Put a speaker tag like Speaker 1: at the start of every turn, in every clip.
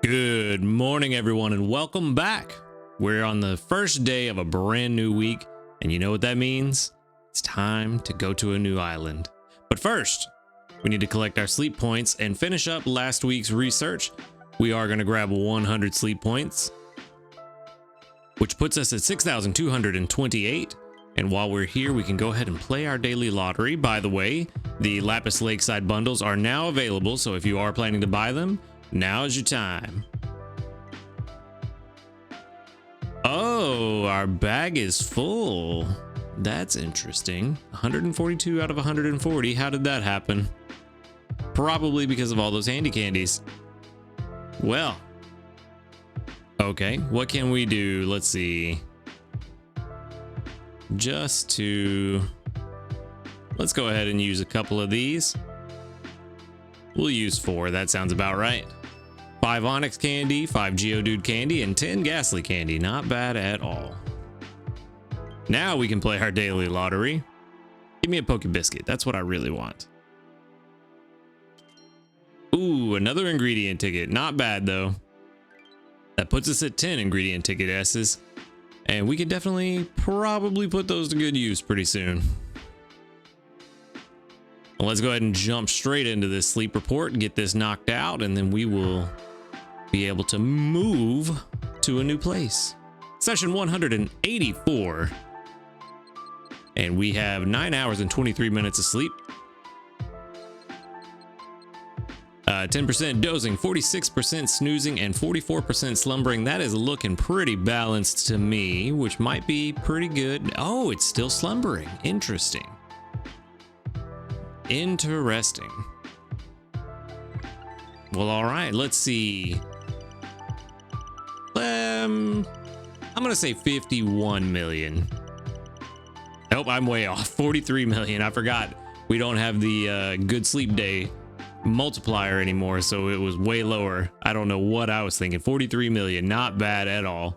Speaker 1: Good morning, everyone, and welcome back. We're on the first day of a brand new week, and you know what that means? It's time to go to a new island. But first, we need to collect our sleep points and finish up last week's research. We are going to grab 100 sleep points, which puts us at 6,228. And while we're here, we can go ahead and play our daily lottery. By the way, the Lapis Lakeside bundles are now available, so if you are planning to buy them, now is your time. Oh, our bag is full. That's interesting. 142 out of 140. How did that happen? Probably because of all those handy candies. Well, okay, what can we do? Let's see. Let's go ahead and use a couple of these. We'll use 4. That sounds about right. 5 Onyx candy, 5 Geodude candy, and 10 Ghastly candy. Not bad at all. Now we can play our daily lottery. Give me a Poke Biscuit. That's what I really want. Ooh, another ingredient ticket. Not bad, though. That puts us at 10 ingredient ticket S's. And we could probably put those to good use pretty soon. Well, let's go ahead and jump straight into this sleep report and get this knocked out, and then we will be able to move to a new place. Session 184. And we have 9 hours and 23 minutes of sleep. 10% dozing, 46% snoozing, and 44% slumbering. That is looking pretty balanced to me, which might be pretty good. Oh, it's still slumbering. Interesting. Interesting. Well, all right, let's see. I'm gonna say 51 million. Nope, I'm way off. 43 million. I forgot we don't have the good sleep day multiplier anymore, so it was way lower. I don't know what I was thinking. 43 million. Not bad at all.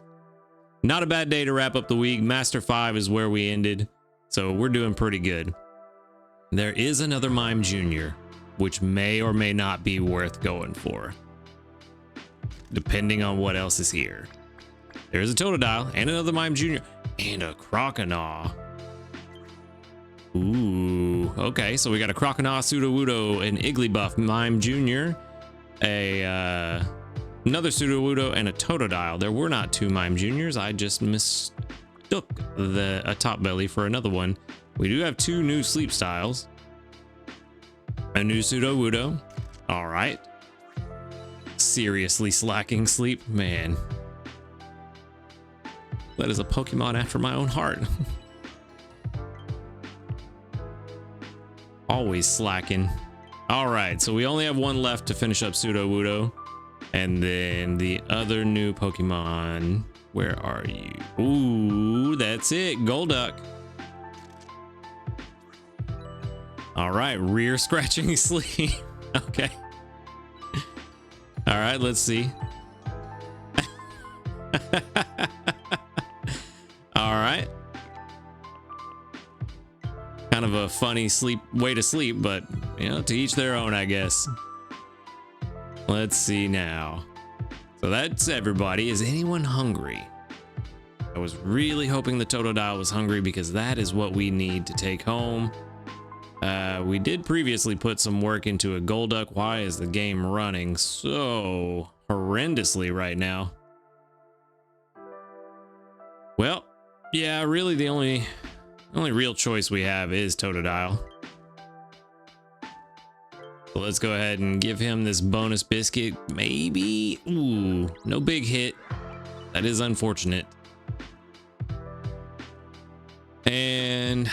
Speaker 1: Not a bad day to wrap up the week. Master 5 is where we ended, so we're doing pretty good. There is another Mime Jr., which may or may not be worth going for, depending on what else is here. There's a Totodile and another Mime Jr. and a Croconaw. Ooh, okay, so we got a Croconaw, Sudowoodo, an Igglybuff, Mime Jr., another Sudowoodo, and a Totodile. There were not 2 Mime Juniors. I just mistook a Top Belly for another one. We do have 2 new sleep styles. A new Sudowoodo. All right. Seriously slacking sleep, man. That is a Pokemon after my own heart. Always slacking. All right, so we only have 1 left to finish up Sudowoodo. And then the other new Pokemon. Where are you? Ooh, that's it. Golduck. All right, rear scratching sleep. Okay. All right, let's see. All right. Kind of a funny way to sleep, but you know, to each their own, I guess. Let's see now. So that's everybody. Is anyone hungry? I was really hoping the Totodile was hungry because that is what we need to take home. We did previously put some work into a Golduck. Why is the game running so horrendously right now? Well, yeah, really the only real choice we have is Totodile. So let's go ahead and give him this bonus biscuit. Maybe. Ooh, no big hit. That is unfortunate. And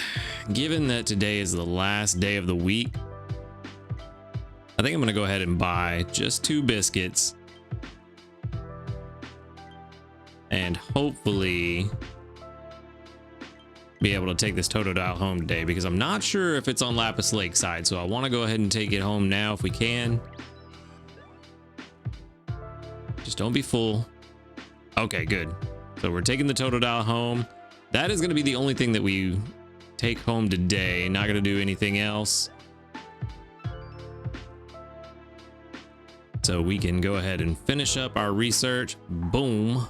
Speaker 1: given that today is the last day of the week, I think I'm gonna go ahead and buy just 2 biscuits and hopefully be able to take this Totodile home today, because I'm not sure if it's on Lapis Lakeside, so I want to go ahead and take it home now if we can. Just don't be full. Okay, good. So we're taking the Totodile home. That is going to be the only thing that we take home today. Not going to do anything else. so we can go ahead and finish up our research. Boom.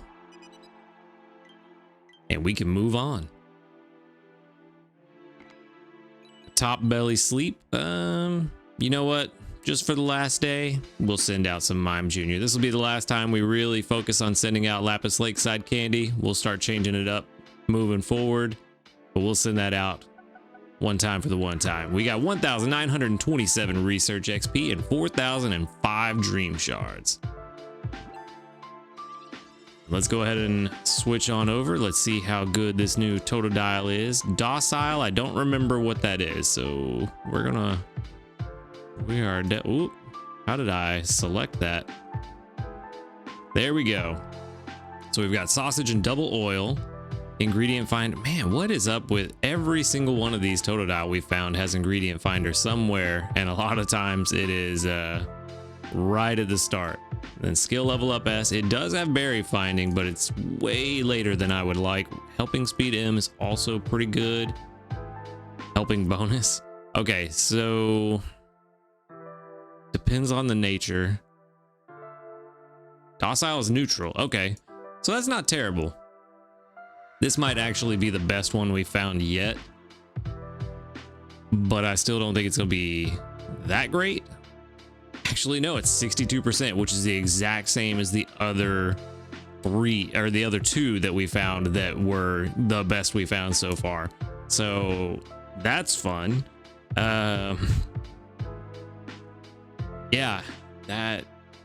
Speaker 1: And we can move on. Top belly sleep. You know what? Just for the last day, we'll send out some Mime Jr. This will be the last time we really focus on sending out Lapis Lakeside candy. We'll start changing it up moving forward, but we'll send that out one time for the one time. We got 1,927 research XP and 4,005 dream shards. Let's go ahead and switch on over. Let's see how good this new Totodile is. Docile, I don't remember what that is, so ooh, how did I select that? There we go. So we've got sausage and double oil. Ingredient find. Man, what is up with every single one of these Totodile we found has ingredient finder somewhere, and a lot of times it is right at the start. Then skill level up S. It does have berry finding, but it's way later than I would like. Helping speed M is also pretty good. Helping bonus. Okay, so depends on the nature. Docile is neutral. Okay, so that's not terrible. This might actually be the best one we found yet, but I still don't think it's gonna be that great. Actually, no, it's 62%, which is the exact same as the other three, or the other two that we found that were the best we found so far. So that's fun. Yeah,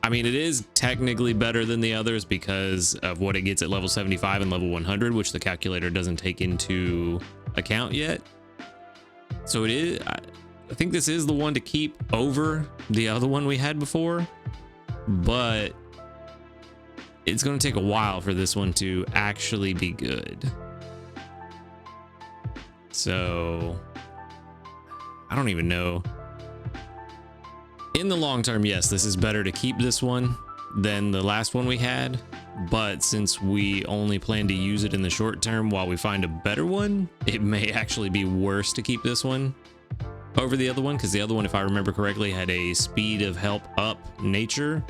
Speaker 1: I mean, it is technically better than the others because of what it gets at level 75 and level 100, which the calculator doesn't take into account yet. So it is, I think this is the one to keep over the other one we had before, but it's going to take a while for this one to actually be good. So I don't even know. In the long term, yes, this is better to keep this one than the last one we had, but since we only plan to use it in the short term while we find a better one, it may actually be worse to keep this one over the other one, because the other one, if I remember correctly, had a speed of help up nature,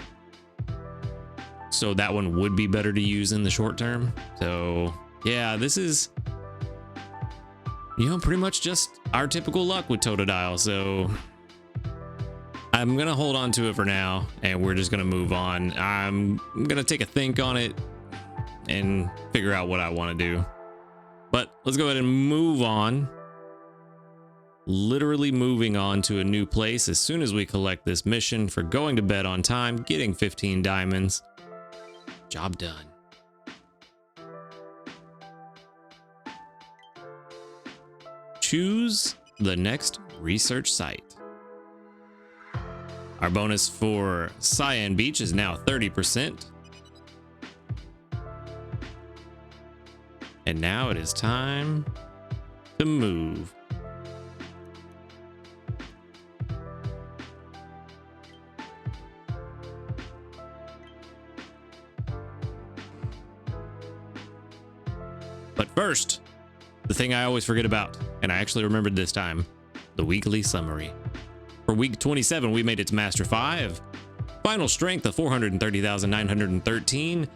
Speaker 1: so that one would be better to use in the short term. So yeah, this is, you know, pretty much just our typical luck with Totodile. So I'm gonna hold on to it for now, and we're just gonna move on. I'm gonna take a think on it and figure out what I want to do, but let's go ahead and move on. Literally moving on to a new place as soon as we collect this mission for going to bed on time, getting 15 diamonds. Job done. Choose the next research site. Our bonus for Cyan Beach is now 30%. And now it is time to move. But first, the thing I always forget about, and I actually remembered this time, the weekly summary. For week 27, we made it to Master 5. Final strength of 430,913.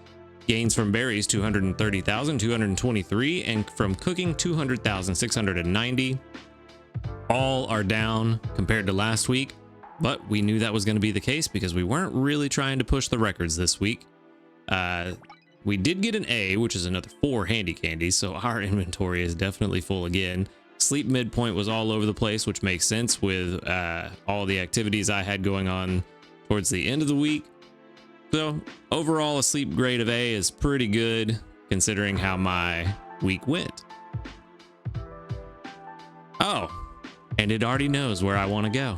Speaker 1: Gains from berries 230,223, and from cooking 200,690. All are down compared to last week, but we knew that was going to be the case because we weren't really trying to push the records this week. We did get an A, which is another 4 handy candies, so our inventory is definitely full again. Sleep midpoint was all over the place, which makes sense with all the activities I had going on towards the end of the week. So overall, a sleep grade of A is pretty good considering how my week went. Oh, and it already knows where I want to go.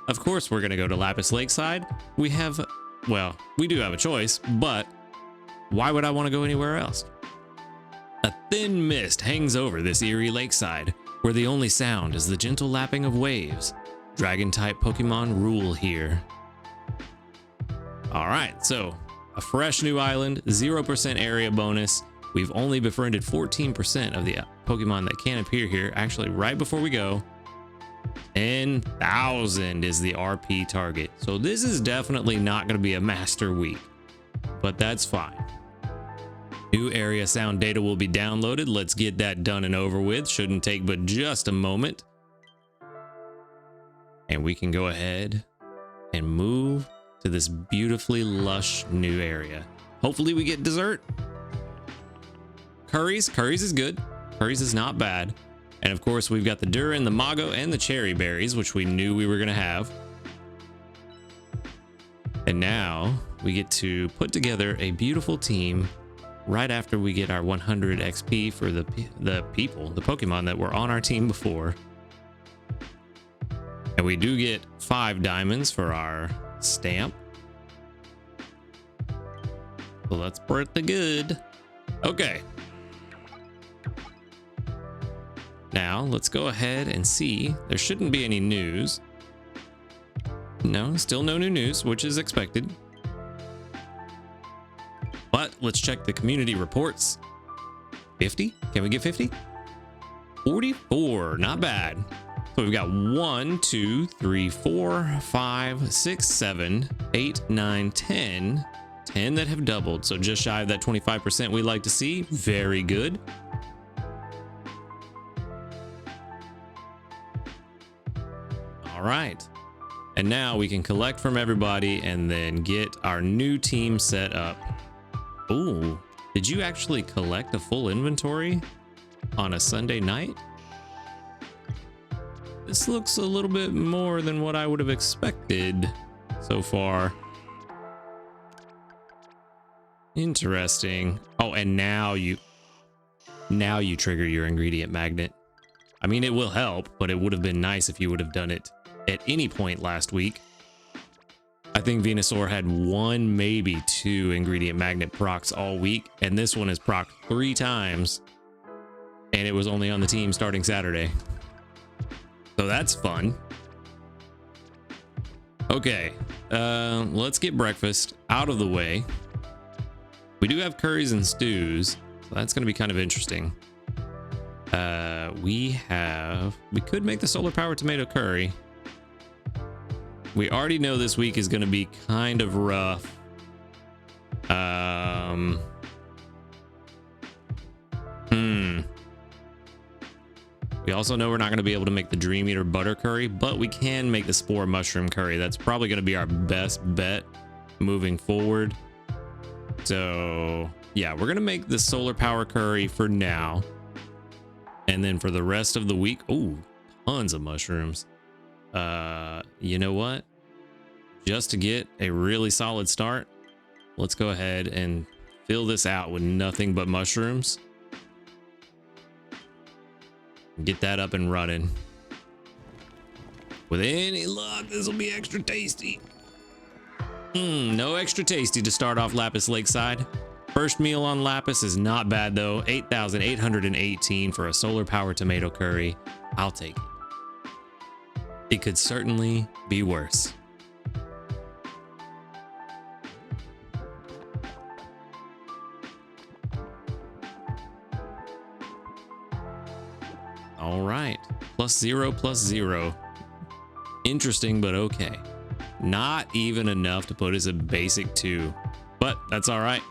Speaker 1: Of course, we're going to go to Lapis Lakeside. We do have a choice, but why would I want to go anywhere else? A thin mist hangs over this eerie lakeside, where the only sound is the gentle lapping of waves. Dragon-type Pokemon rule here. Alright, so a fresh new island, 0% area bonus. We've only befriended 14% of the Pokemon that can appear here. Actually, right before we go, 10,000 is the RP target. So this is definitely not going to be a master week, but that's fine. New area sound data will be downloaded. Let's get that done and over with. Shouldn't take but just a moment. And we can go ahead and move to this beautifully lush new area. Hopefully we get dessert. Curries is good. Curries is not bad. And of course we've got the durian, the mago, and the cherry berries, which we knew we were going to have. And now we get to put together a beautiful team right after we get our 100 XP for the Pokemon that were on our team before. And we do get 5 diamonds for our stamp. So that's pretty good. Okay. Now let's go ahead and see. There shouldn't be any news. No, still no new news, which is expected. But let's check the community reports. 50? Can we get 50? 44, not bad. So we've got 1, 2, 3, 4, 5, 6, 7, 8, 9, 10. 10 that have doubled. So just shy of that 25% we like to see. Very good. All right. And now we can collect from everybody and then get our new team set up. Oh, did you actually collect a full inventory on a Sunday night? This looks a little bit more than what I would have expected so far. Interesting. Oh, and now you trigger your ingredient magnet. I mean, it will help, but it would have been nice if you would have done it at any point last week. I think Venusaur had 1, maybe 2 ingredient magnet procs all week, and this one is proc 3 times, and it was only on the team starting Saturday. So that's fun. Okay, let's get breakfast out of the way. We do have curries and stews, so that's going to be kind of interesting. We could make the solar power tomato curry. We already know this week is going to be kind of rough. We also know we're not going to be able to make the Dream Eater butter curry, but we can make the spore mushroom curry. That's probably going to be our best bet moving forward. So yeah, we're going to make the solar power curry for now. And then for the rest of the week, oh, tons of mushrooms. You know what? Just to get a really solid start, let's go ahead and fill this out with nothing but mushrooms. Get that up and running. With any luck, this will be extra tasty. No extra tasty to start off Lapis Lakeside. First meal on Lapis is not bad though. 8,818 for a solar power tomato curry. I'll take it. It could certainly be worse. All right, +0, +0. Interesting, but okay. Not even enough to put as a basic 2, but that's all right.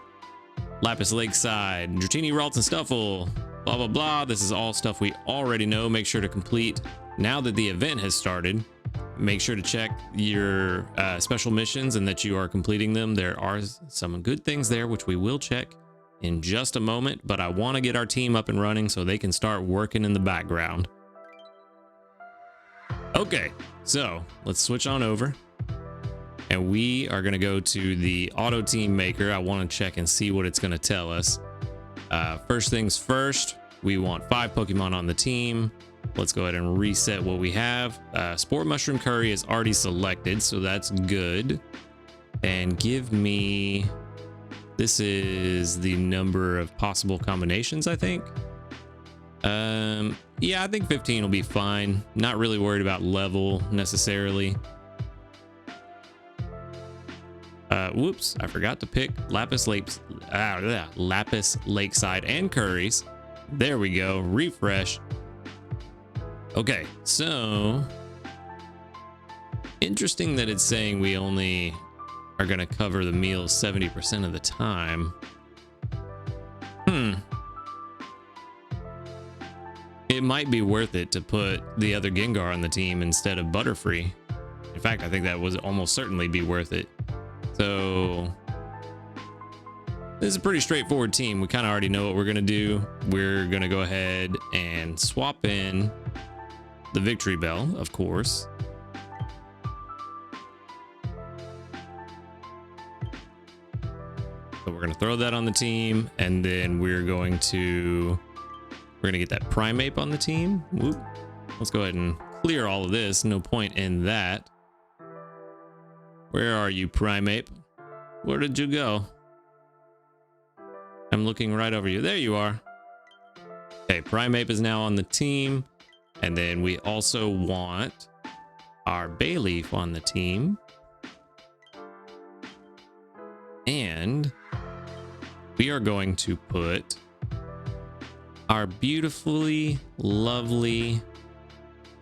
Speaker 1: Lapis Lakeside, Dratini, Ralts, and Stuffle, blah, blah, blah. This is all stuff we already know. Make sure to complete. Now that the event has started, make sure to check your special missions and that you are completing them. There are some good things there, which we will check in just a moment, but I want to get our team up and running so they can start working in the background. Okay, so let's switch on over. And we are going to go to the auto team maker. I want to check and see what it's going to tell us. First things first, we want 5 Pokemon on the team. Let's go ahead and reset what we have. Sport Mushroom Curry is already selected, so that's good. And give me... This is the number of possible combinations, I think. Yeah, I think 15 will be fine. Not really worried about level necessarily. Whoops, I forgot to pick Lapis Lakeside and curries. There we go, refresh. Okay, so Interesting that it's saying we only are going to cover the meals 70% of the time. It might be worth it to put the other Gengar on the team instead of Butterfree. In fact, I think that would almost certainly be worth it. So this is a pretty straightforward team. We kind of already know what we're going to do. We're going to go ahead and swap in the Victory Bell, of course. So we're going to throw that on the team, and then we're going to get that Primeape on the team. Whoop. Let's go ahead and clear all of this. No point in that. Where are you, Primeape? Where did you go? I'm looking right over you. There you are. Okay, Primeape is now on the team. And then we also want our Bayleaf on the team. And we are going to put our beautifully lovely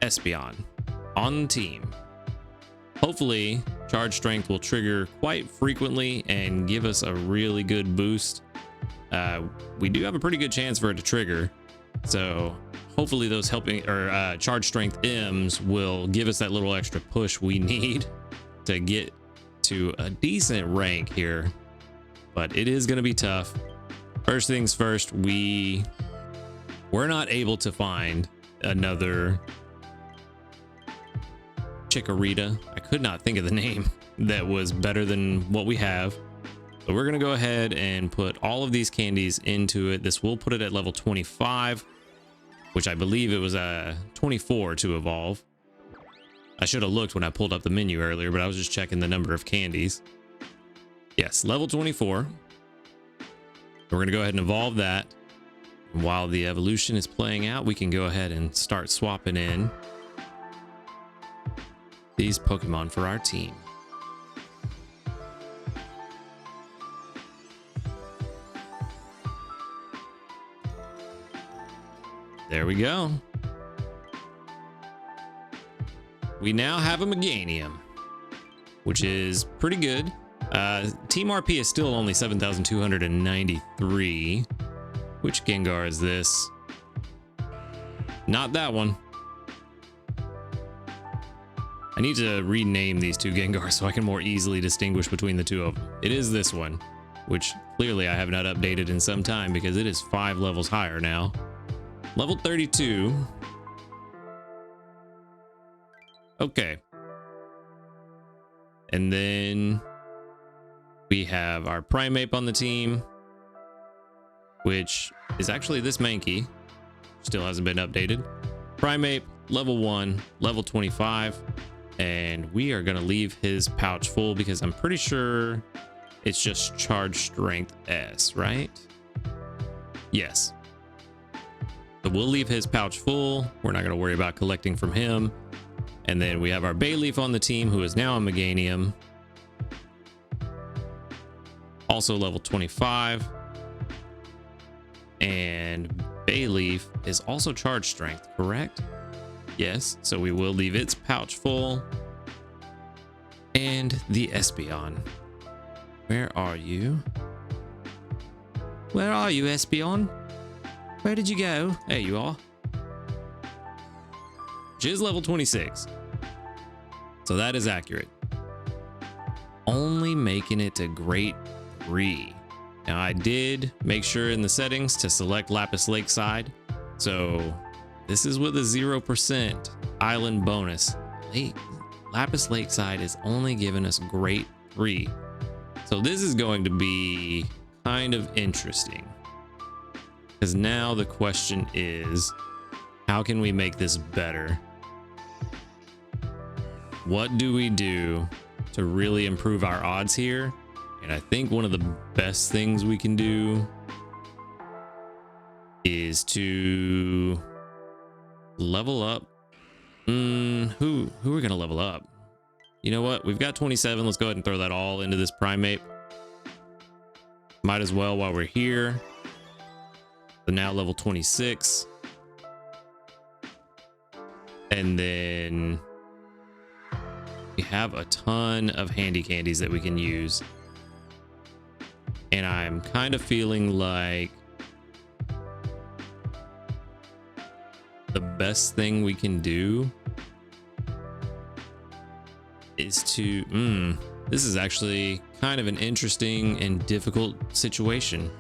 Speaker 1: Espeon on the team. Hopefully, Charge Strength will trigger quite frequently and give us a really good boost. We do have a pretty good chance for it to trigger, so hopefully those helping or Charge Strength M's will give us that little extra push we need to get to a decent rank here. But it is going to be tough. First things first, we're not able to find another Chikorita. I could not think of the name that was better than what we have. So we're going to go ahead and put all of these candies into it. This will put it at level 25, which I believe it was 24 to evolve. I should have looked when I pulled up the menu earlier, but I was just checking the number of candies. Yes, level 24. We're going to go ahead and evolve that. And while the evolution is playing out, we can go ahead and start swapping in these Pokemon for our team. There we go. We now have a Meganium, which is pretty good. Team RP is still only 7,293. Which Gengar is this? Not that one. I need to rename these two Gengars so I can more easily distinguish between the two of them. It is this one, which clearly I have not updated in some time because it is 5 levels higher now. Level 32. Okay. And then we have our Primeape on the team, which is actually this Mankey. Still hasn't been updated. Primeape, level 1, level 25. And we are going to leave his pouch full because I'm pretty sure it's just Charge Strength S, right? Yes. So we'll leave his pouch full. We're not going to worry about collecting from him. And then we have our Bayleaf on the team, who is now a Meganium. Also level 25. And Bayleaf is also Charge Strength, correct? Yes, so we will leave its pouch full. And the Espeon. Where are you? Where are you, Espeon? Where did you go? There you are. Which is level 26. So that is accurate. Only making it to grade 3. Now I did make sure in the settings to select Lapis Lakeside. So this is with a 0% island bonus. Lapis Lakeside is only giving us grade 3. So this is going to be kind of interesting. Because now the question is, how can we make this better? What do we do to really improve our odds here? And I think one of the best things we can do is to level up. Who are we gonna level up? You know what? We've got 27. Let's go ahead and throw that all into this Primeape. Might as well while we're here. So now level 26. And then We have a ton of handy candies that we can use. And I'm kind of feeling like the best thing we can do is to... this is actually kind of an interesting and difficult situation.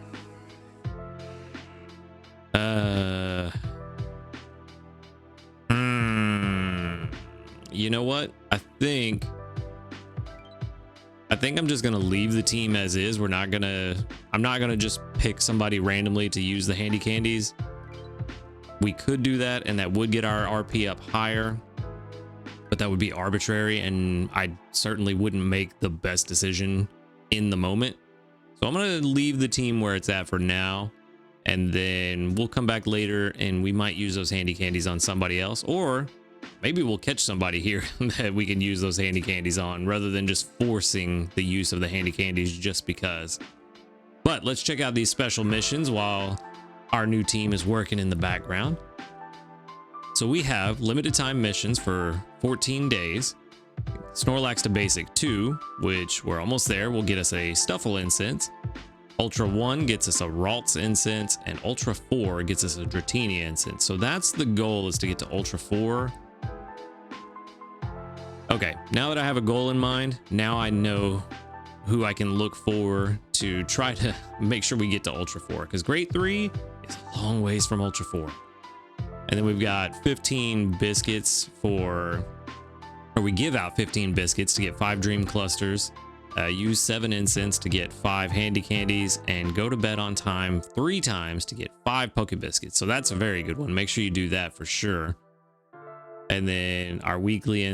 Speaker 1: You know what? I think I'm just gonna leave the team as is. I'm not gonna just pick somebody randomly to use the handy candies. We could do that, and that would get our RP up higher, but that would be arbitrary, and I certainly wouldn't make the best decision in the moment. So I'm gonna leave the team where it's at for now, and then we'll come back later and we might use those handy candies on somebody else, or maybe we'll catch somebody here that we can use those handy candies on rather than just forcing the use of the handy candies just because. But let's check out these special missions while our new team is working in the background. So we have limited time missions for 14 days. Snorlax to basic 2, which we're almost there, will get us a Stuffle incense. Ultra 1 gets us a Ralts incense, and Ultra 4 gets us a Dratini incense. So that's the goal, is to get to Ultra 4. Okay, now that I have a goal in mind, now I know who I can look for to try to make sure we get to Ultra 4, because Grade 3 is a long ways from Ultra 4. And then we've got 15 biscuits we give out 15 biscuits to get 5 dream clusters, use 7 incense to get 5 handy candies, and go to bed on time 3 times to get 5 poke biscuits. So that's a very good one. Make sure you do that for sure. And then our weekly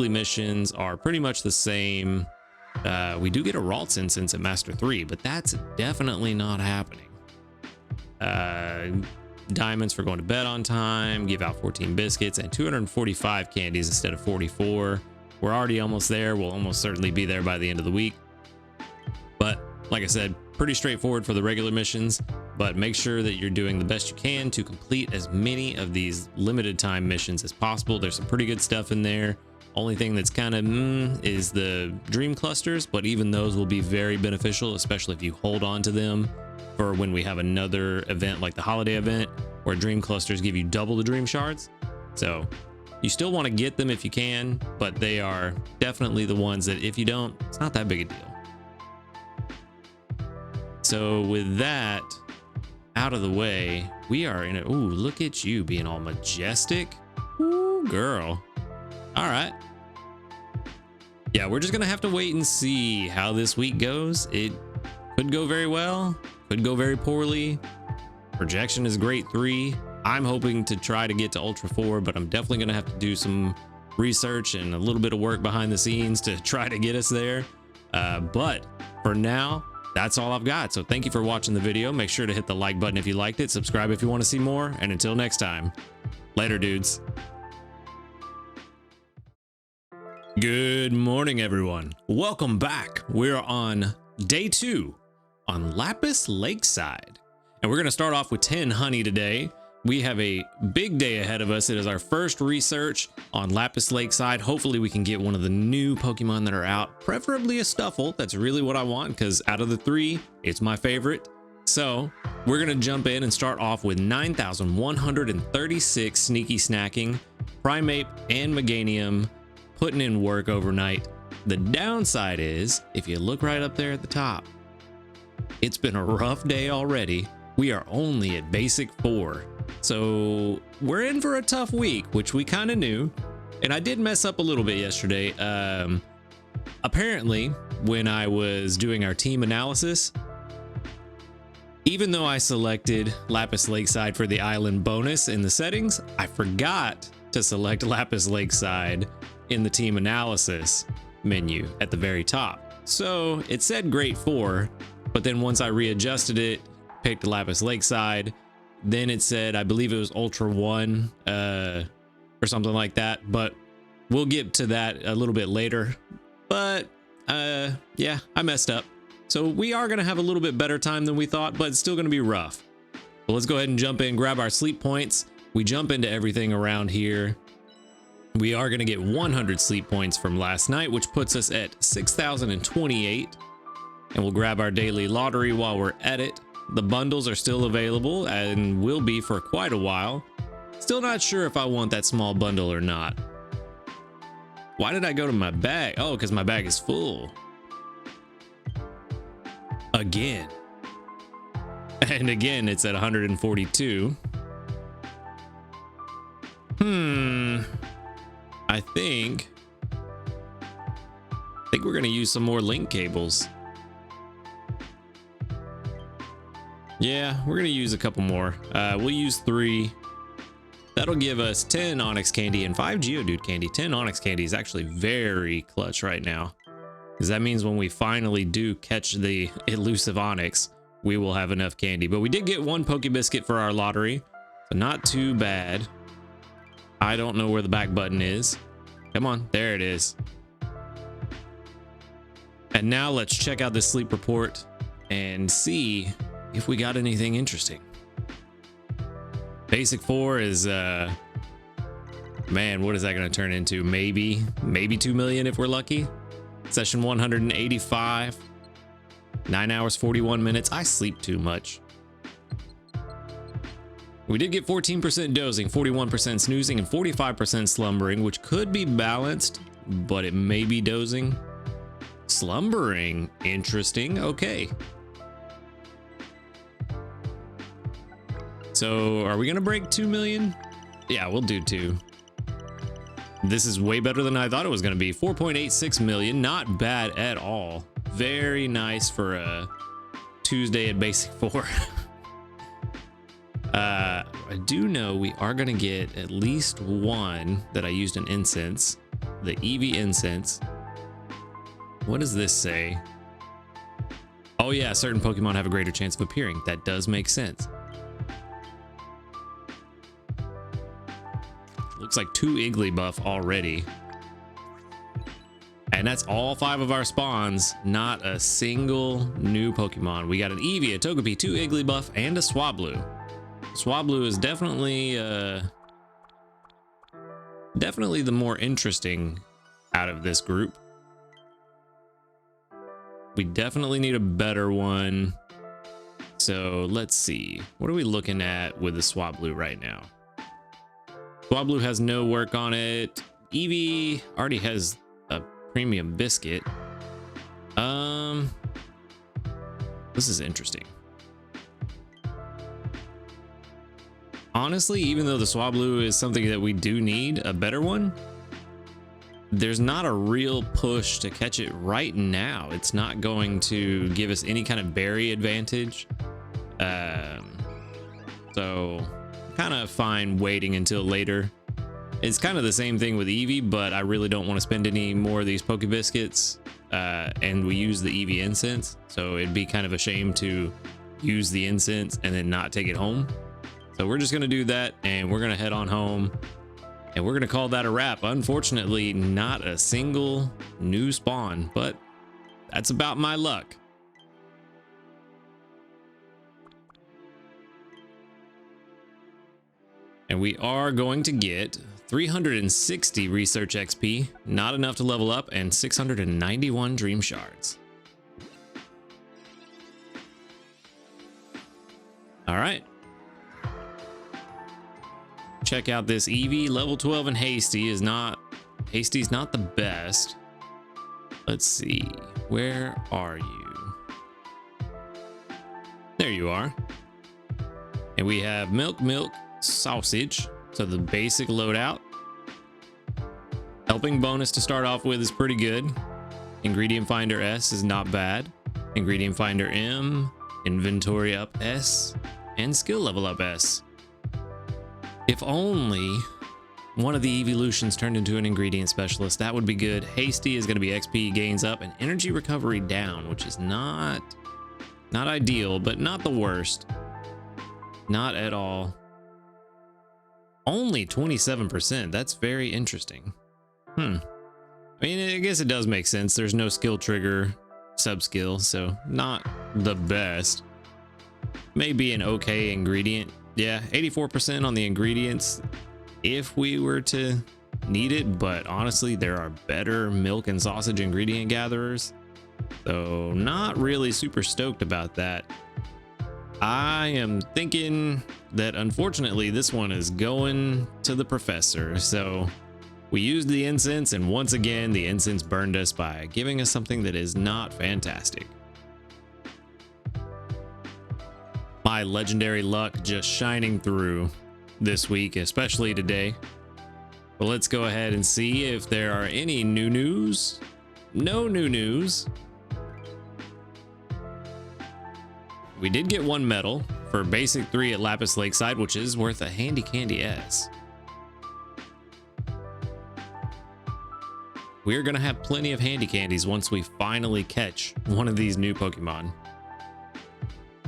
Speaker 1: missions are pretty much the same. We do get a Ralts incense at Master 3, but that's definitely not happening. Diamonds for going to bed on time, give out 14 biscuits, and 245 candies instead of 44. We're already almost there. We'll almost certainly be there by the end of the week. But like I said, pretty straightforward for the regular missions, but make sure that you're doing the best you can to complete as many of these limited time missions as possible. There's some pretty good stuff in there. Only thing that's kind of is the dream clusters, but even those will be very beneficial, especially if you hold on to them for when we have another event like the holiday event, where dream clusters give you double the dream shards. So you still want to get them if you can, but they are definitely the ones that if you don't, it's not that big a deal. So with that out of the way, we are in a... Ooh, look at you being all majestic. Ooh, girl. All right. Yeah, we're just gonna have to wait and see how this week goes. It could go very well, could go very poorly. Projection is Grade 3. I'm hoping to try to get to Ultra 4, but I'm definitely gonna have to do some research and a little bit of work behind the scenes to try to get us there. But for now, that's all I've got. So thank you for watching the video. Make sure to hit the like button if you liked it, subscribe if you want to see more, and until next time, later dudes. Good morning, everyone. Welcome back. We're on day 2 on Lapis Lakeside, and we're going to start off with 10 honey today. We have a big day ahead of us. It is our first research on Lapis Lakeside. Hopefully we can get one of the new Pokemon that are out, preferably a Stuffle. That's really what I want, because out of the 3, it's my favorite. So we're going to jump in and start off with 9,136 sneaky snacking, Primeape and Meganium, putting in work overnight. The downside is, if you look right up there at the top, it's been a rough day already. We are only at basic 4. So we're in for a tough week, which we kind of knew. And I did mess up a little bit yesterday. Apparently, when I was doing our team analysis, even though I selected Lapis Lakeside for the island bonus in the settings, I forgot to select Lapis Lakeside in the team analysis menu at the very top. So it said Grade 4, but then once I readjusted it, picked Lapis Lakeside, then it said, I believe it was Ultra 1 or something like that, but we'll get to that a little bit later. But yeah, I messed up. So we are going to have a little bit better time than we thought, but it's still going to be rough. But let's go ahead and jump in, grab our sleep points. We jump into everything around here. We are going to get 100 sleep points from last night, which puts us at 6,028. And we'll grab our daily lottery while we're at it. The bundles are still available and will be for quite a while. Still not sure if I want that small bundle or not. Why did I go to my bag? Oh, because my bag is full. Again. And again, it's at 142. I think we're going to use some more link cables. Yeah, we're going to use a couple more. We'll use 3. That'll give us 10 Onyx candy and 5 Geodude candy. 10 Onyx candy is actually very clutch right now, because that means when we finally do catch the elusive Onyx, we will have enough candy. But we did get 1 Pokebiscuit for our lottery, so not too bad. I don't know where the back button is. Come on, there it is. And now let's check out this sleep report and see if we got anything interesting. Basic 4 is man, what is that going to turn into? Maybe 2 million if we're lucky. Session 185, 9 hours 41 minutes. I sleep too much. We did get 14% dozing, 41% snoozing, and 45% slumbering, which could be balanced, but it may be dozing. Slumbering, interesting. Okay. So are we gonna break 2 million? Yeah, we'll do 2. This is way better than I thought it was gonna be. 4.86 million, not bad at all. Very nice for a Tuesday at Basic 4. I do know we are gonna get at least 1 that I used in incense, the Eevee incense. What does this say? Oh yeah, certain Pokemon have a greater chance of appearing. That does make sense. Looks like 2 Igglybuff already. And that's all 5 of our spawns. Not a single new Pokemon. We got an Eevee, a Togepi, 2 Igglybuff, and a Swablu. Swablu is definitely the more interesting out of this group. We definitely need a better one. So let's see. What are we looking at with the Swablu right now? Swablu has no work on it. Eevee already has a premium biscuit. This is interesting. Honestly, even though the Swablu is something that we do need, a better one, there's not a real push to catch it right now. It's not going to give us any kind of berry advantage. So kind of fine waiting until later. It's kind of the same thing with Eevee, but I really don't want to spend any more of these Pokebiscuits. And we use the Eevee incense, so it'd be kind of a shame to use the incense and then not take it home. So we're just going to do that, and we're going to head on home, and we're going to call that a wrap. Unfortunately, not a single new spawn, but that's about my luck. And we are going to get 360 research XP, not enough to level up, and 691 dream shards. All right. Check out this Eevee, level 12 and Hasty's not the best. Let's see, where are you? There you are. And we have milk, sausage, so the basic loadout. Helping bonus to start off with is pretty good. Ingredient finder S is not bad. Ingredient finder M, inventory up S, and skill level up S. If only one of the evolutions turned into an ingredient specialist, that would be good. Hasty is going to be XP gains up and energy recovery down, which is not ideal, but not the worst. Not at all. Only 27%. That's very interesting. I mean, I guess it does make sense. There's no skill trigger sub skill, so not the best. Maybe an okay ingredient. Yeah, 84% on the ingredients. If we were to need it, but honestly, there are better milk and sausage ingredient gatherers. So not really super stoked about that. I am thinking that unfortunately this one is going to the professor. So we used the incense, and once again, the incense burned us by giving us something that is not fantastic. My legendary luck just shining through this week, especially today. But let's go ahead and see if there are any new news. No new news. We did get one medal for basic 3 at Lapis Lakeside, which is worth a handy candy S. We're gonna have plenty of handy candies once we finally catch one of these new Pokemon.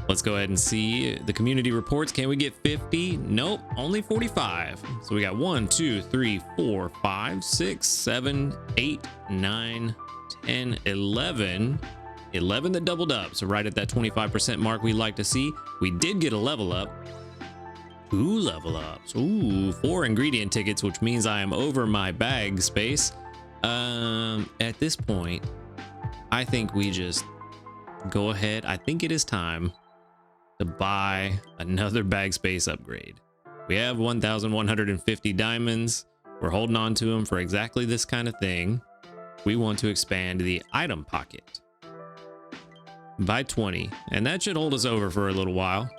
Speaker 1: Let's go ahead and see the community reports. Can we get 50? Nope, only 45. So we got 1, 2, 3, 4, 5, 6, 7, 8, 9, 10, 11. 11 that doubled up. So right at that 25% mark we like to see. We did get a level up. 2 level ups. Ooh, 4 ingredient tickets, which means I am over my bag space. At this point, I think we just go ahead. I think it is time to buy another bag space upgrade. We have 1,150 diamonds. We're holding on to them for exactly this kind of thing. We want to expand the item pocket by 20, and that should hold us over for a little while.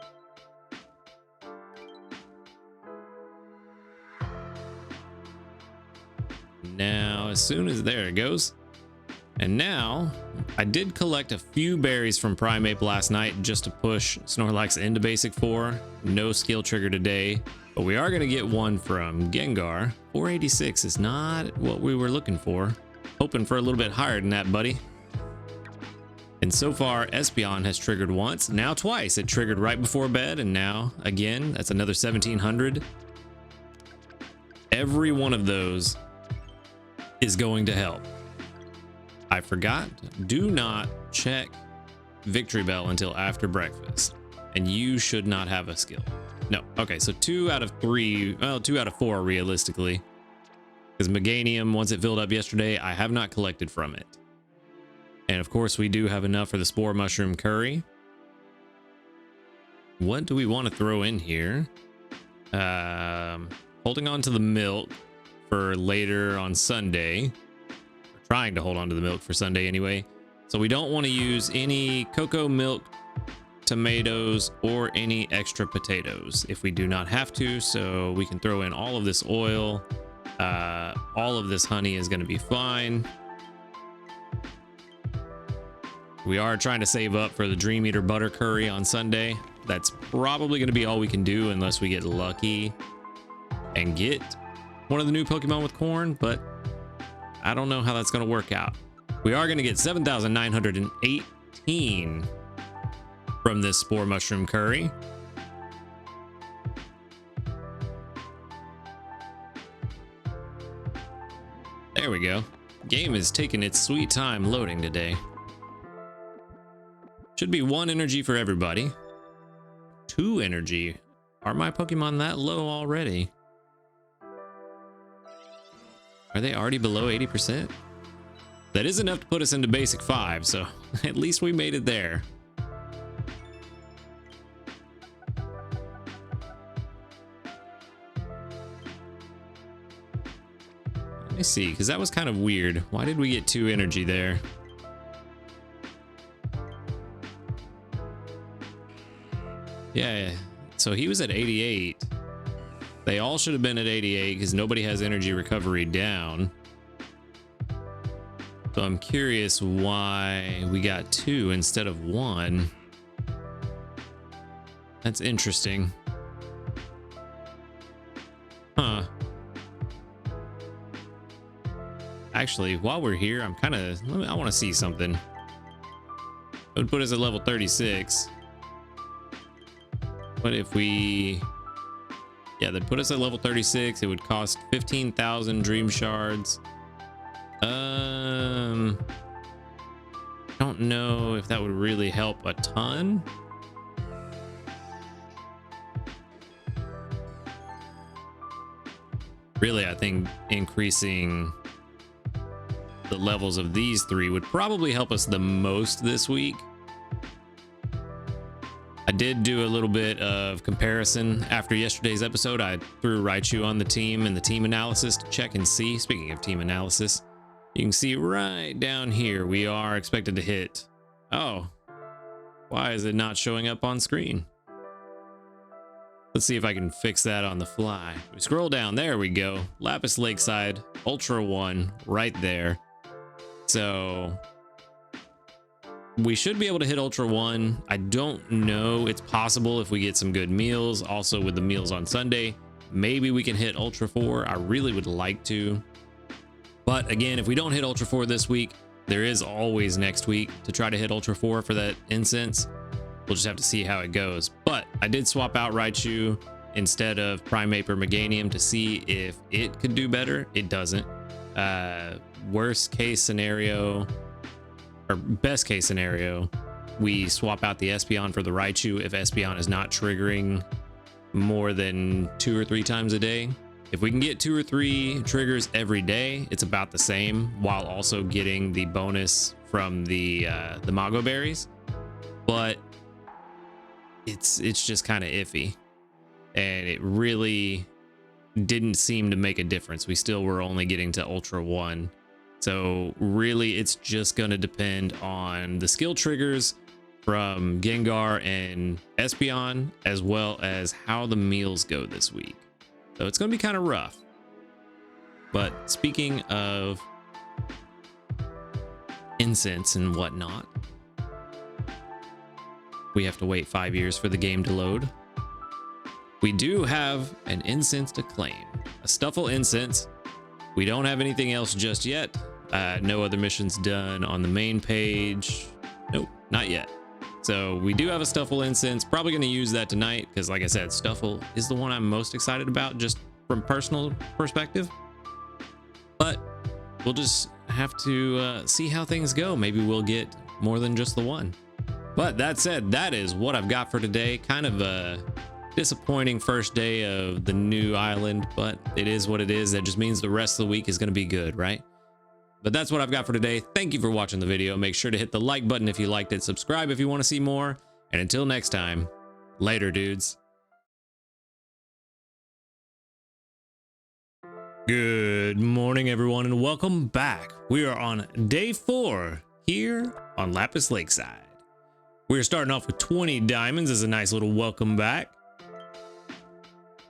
Speaker 1: Now, as soon as there it goes. And now I did collect a few berries from Primeape last night just to push Snorlax into basic 4. No skill trigger today, but we are going to get one from Gengar. 486 is not what we were looking for. Hoping for a little bit higher than that, buddy. And so far, Espeon has triggered once, now twice. It triggered right before bed, and now again, that's another 1,700. Every one of those is going to help. I forgot, do not check Victory Bell until after breakfast, and you should not have a skill. No, okay, so 2 out of 3, well, 2 out of 4 realistically, because Meganium, once it filled up yesterday, I have not collected from it. And of course, we do have enough for the Spore Mushroom Curry. What do we want to throw in here? Holding on to the milk for later on Sunday. We're trying to hold on to the milk for Sunday anyway. So we don't want to use any cocoa milk, tomatoes, or any extra potatoes if we do not have to. So we can throw in all of this oil. All of this honey is going to be fine. We are trying to save up for the Dream Eater Butter Curry on Sunday. That's probably going to be all we can do unless we get lucky and get one of the new Pokemon with corn, but I don't know how that's going to work out. We are going to get 7,918 from this Spore Mushroom Curry. There we go. Game is taking its sweet time loading today. Should be 1 energy for everybody. 2 energy. Are my Pokemon that low already? Are they already below 80%? That is enough to put us into basic 5, so at least we made it there. Let me see, because that was kind of weird. Why did we get 2 energy there? Yeah, so he was at 88. They all should have been at 88 because nobody has energy recovery down. So I'm curious why we got 2 instead of 1. That's interesting. Huh. Actually, while we're here, I want to see something. It would put us at level 36. What if we... Yeah, they'd put us at level 36. It would cost 15,000 dream shards. I don't know if that would really help a ton. Really, I think increasing the levels of these three would probably help us the most this week. I did do a little bit of comparison after yesterday's episode. I threw Raichu on the team and the team analysis to check and see. Speaking of team analysis, you can see right down here we are expected to hit. Oh, why is it not showing up on screen? Let's see if I can fix that on the fly. We scroll down, there we go. Lapis Lakeside, Ultra 1, right there. So we should be able to hit Ultra 1. I don't know. It's possible if we get some good meals. Also with the meals on Sunday, maybe we can hit Ultra 4. I really would like to. But again, if we don't hit Ultra 4 this week, there is always next week to try to hit Ultra 4 for that incense. We'll just have to see how it goes. But I did swap out Raichu instead of Primeape or Meganium to see if it could do better. It doesn't. Worst case scenario, or best case scenario, we swap out the Espeon for the Raichu if Espeon is not triggering more than 2 or 3 times a day. If we can get 2 or 3 triggers every day, it's about the same, while also getting the bonus from the Mago berries. But it's just kind of iffy, and it really didn't seem to make a difference. We still were only getting to Ultra 1. So really, it's just going to depend on the skill triggers from Gengar and Espeon, as well as how the meals go this week. So it's going to be kind of rough. But speaking of incense and whatnot, we have to wait 5 years for the game to load. We do have an incense to claim, a Stuffle incense. We don't have anything else just yet. No other missions done on the main page. Nope, not yet. So we do have a Stuffle incense. Probably going to use that tonight because, like I said, Stuffle is the one I'm most excited about, just from personal perspective. But we'll just have to see how things go. Maybe we'll get more than just the one. But that said, that is what I've got for today. Kind of a disappointing first day of the new island, but it is what it is. That just means the rest of the week is going to be good, right? But that's what I've got for today. Thank you for watching the video. Make sure to hit the like button if you liked it, subscribe if you want to see more, and until next time, later, dudes. Good morning, everyone, and welcome back. We are on day 4 here on Lapis Lakeside. We're starting off with 20 diamonds as a nice little welcome back.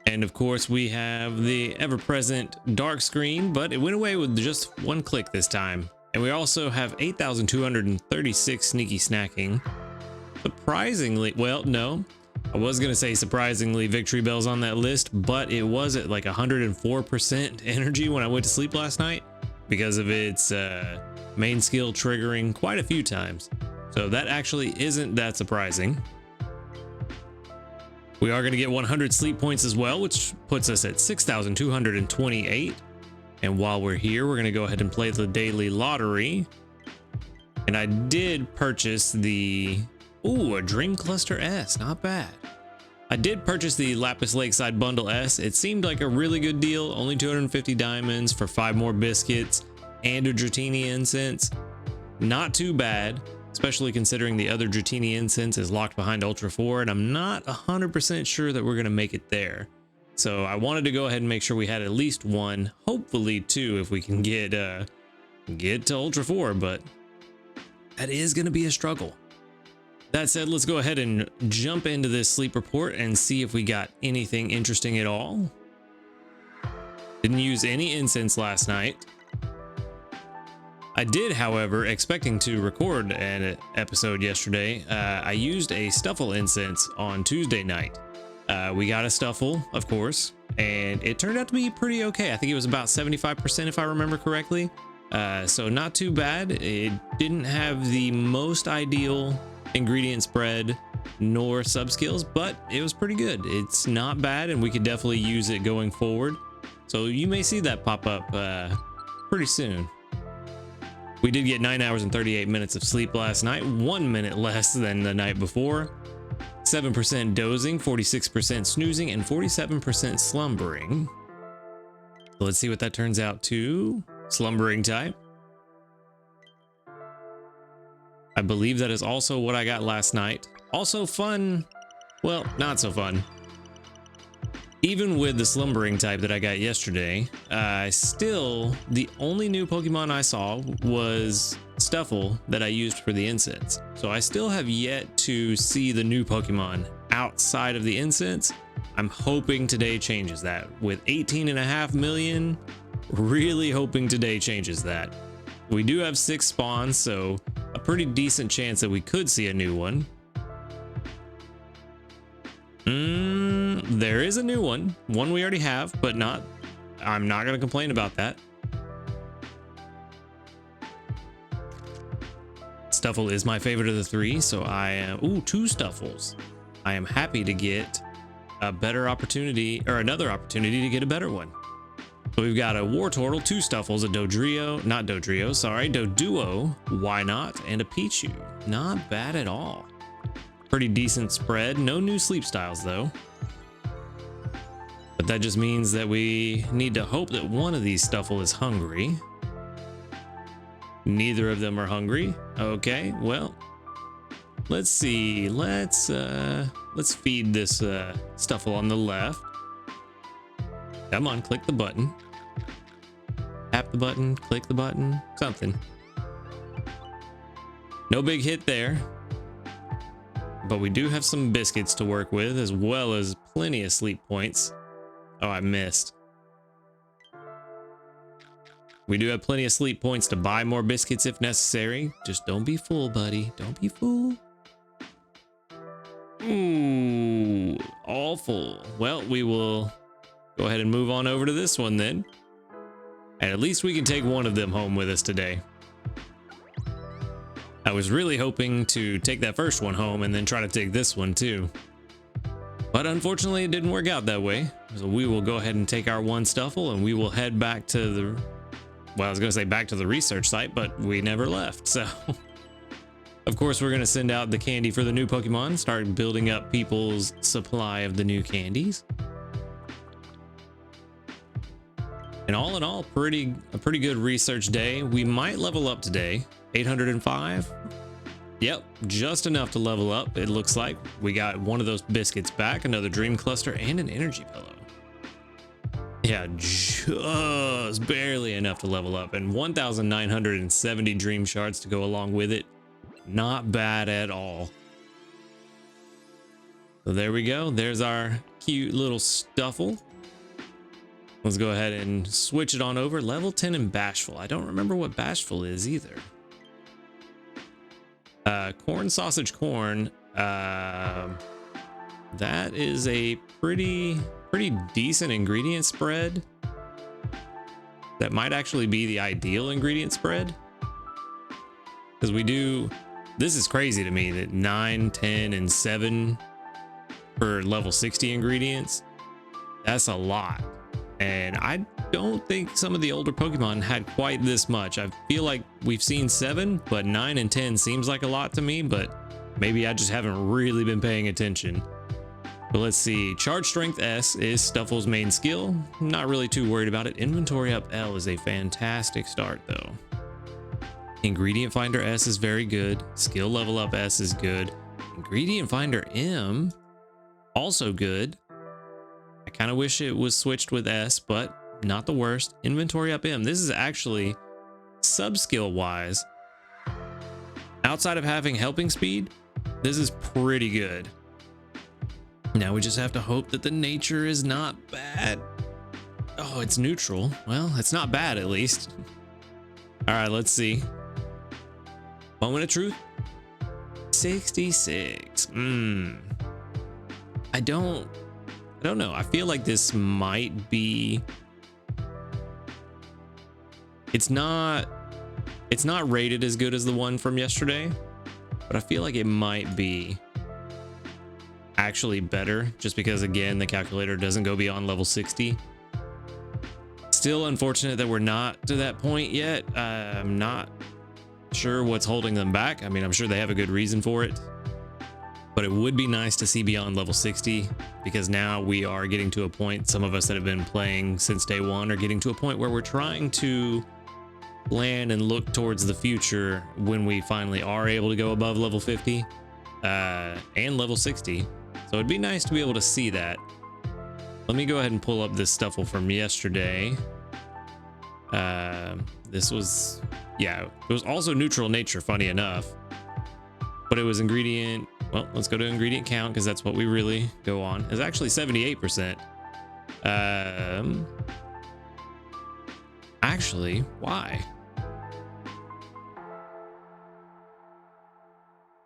Speaker 1: And of course, we have the ever-present dark screen, but it went away with just 1 click this time. And we also have 8,236 sneaky snacking. Surprisingly, well, no, I was going to say surprisingly victory bells on that list, but it was at like 104% energy when I went to sleep last night because of its main skill triggering quite a few times. So that actually isn't that surprising. We are going to get 100 sleep points as well, which puts us at 6,228. And while we're here, we're going to go ahead and play the daily lottery. And I did purchase the, a Dream Cluster S, not bad. I did purchase the Lapis Lakeside Bundle S. It seemed like a really good deal, only 250 diamonds for 5 more biscuits and a Dratini incense. Not too bad, especially considering the other Dratini incense is locked behind Ultra 4, and I'm not 100% sure that we're going to make it there. So I wanted to go ahead and make sure we had at least 1, hopefully 2 if we can get to Ultra 4, but that is going to be a struggle. That said, let's go ahead and jump into this sleep report and see if we got anything interesting at all. Didn't use any incense last night. I did, however, expecting to record an episode yesterday. I used a Stuffle incense on Tuesday night. We got a Stuffle, of course, and it turned out to be pretty okay. I think it was about 75% if I remember correctly. So not too bad. It didn't have the most ideal ingredient spread nor sub skills, but it was pretty good. It's not bad, and we could definitely use it going forward. So you may see that pop up pretty soon. We did get 9 hours and 38 minutes of sleep last night, 1 minute less than the night before. 7% dozing, 46% snoozing, and 47% slumbering. So let's see what that turns out to. Slumbering type. I believe that is also what I got last night. Also fun. Well, not so fun. Even with the slumbering type that I got yesterday, still the only new Pokemon I saw was Stuffle that I used for the incense. So I still have yet to see the new Pokemon outside of the incense. I'm hoping today changes that. With 18.5 million, really hoping today changes that. We do have 6 spawns, so a pretty decent chance that we could see a new one. There is a new one we already have, but I'm not going to complain about that. Stuffle is my favorite of the 3, so I am, 2 Stuffles. I am happy to get a better opportunity, or another opportunity to get a better one. So we've got a Wartortle, 2 Stuffles, a Doduo, why not, and a Pichu. Not bad at all. Pretty decent spread. No new sleep styles though. But that just means that we need to hope that one of these Stuffle is hungry. Neither of them are hungry. Okay, well, let's see. Let's feed this Stuffle on the left. Come on, click the button. Tap the button, click the button, something. No big hit there. But we do have some biscuits to work with, as well as plenty of sleep points. Oh, I missed. We do have plenty of sleep points to buy more biscuits if necessary. Just don't be fooled, buddy. Don't be fooled. Ooh, awful. Well, we will go ahead and move on over to this one then. And at least we can take one of them home with us today. I was really hoping to take that first one home and then try to take this one too. But unfortunately, it didn't work out that way. So we will go ahead and take our 1 Stuffle and we will head back to the, well, I was going to say back to the research site, but we never left. So of course, we're going to send out the candy for the new Pokemon, start building up people's supply of the new candies. And all in all, a pretty good research day. We might level up today. 805. Yep, just enough to level up. It looks like we got one of those biscuits back, another dream cluster, and an energy pillow. Yeah, just barely enough to level up, and 1,970 dream shards to go along with it. Not bad at all. So there we go. There's our cute little Stuffle. Let's go ahead and switch it on over. Level 10 in Bashful. I don't remember what Bashful is either. Corn sausage corn. That is a pretty decent ingredient spread. That might actually be the ideal ingredient spread. Because we do, this is crazy to me that 9, 10, and 7 for level 60 ingredients. That's a lot. And I don't think some of the older Pokemon had quite this much. I feel like we've seen 7, but 9 and 10 seems like a lot to me, but maybe I just haven't really been paying attention. But let's see. Charge Strength S is Stuffle's main skill. I'm not really too worried about it. Inventory Up L is a fantastic start though. Ingredient Finder S is very good. Skill Level Up S is good. Ingredient Finder M, also good. I kind of wish it was switched with S, but not the worst. Inventory Up M. This is actually sub-skill wise. Outside of having helping speed, this is pretty good. Now we just have to hope that the nature is not bad. Oh, it's neutral. Well, it's not bad at least. All right, let's see. Moment of truth. 66. I don't know. I feel like this might be, it's not rated as good as the one from yesterday, but I feel like it might be actually better just because, again, the calculator doesn't go beyond level 60. Still unfortunate that we're not to that point yet. I'm not sure what's holding them back. I mean, I'm sure they have a good reason for it. but it would be nice to see beyond level 60, because now we are getting to a point, some of us that have been playing since day one are getting to a point where we're trying to plan and look towards the future when we finally are able to go above level 50 and level 60. So it'd be nice to be able to see that. Let me go ahead and pull up this stuffle from yesterday. This was, yeah, it was also neutral nature, funny enough, but it was ingredient. Well, let's go to ingredient count, because that's what we really go on. It's actually 78%. Actually, why?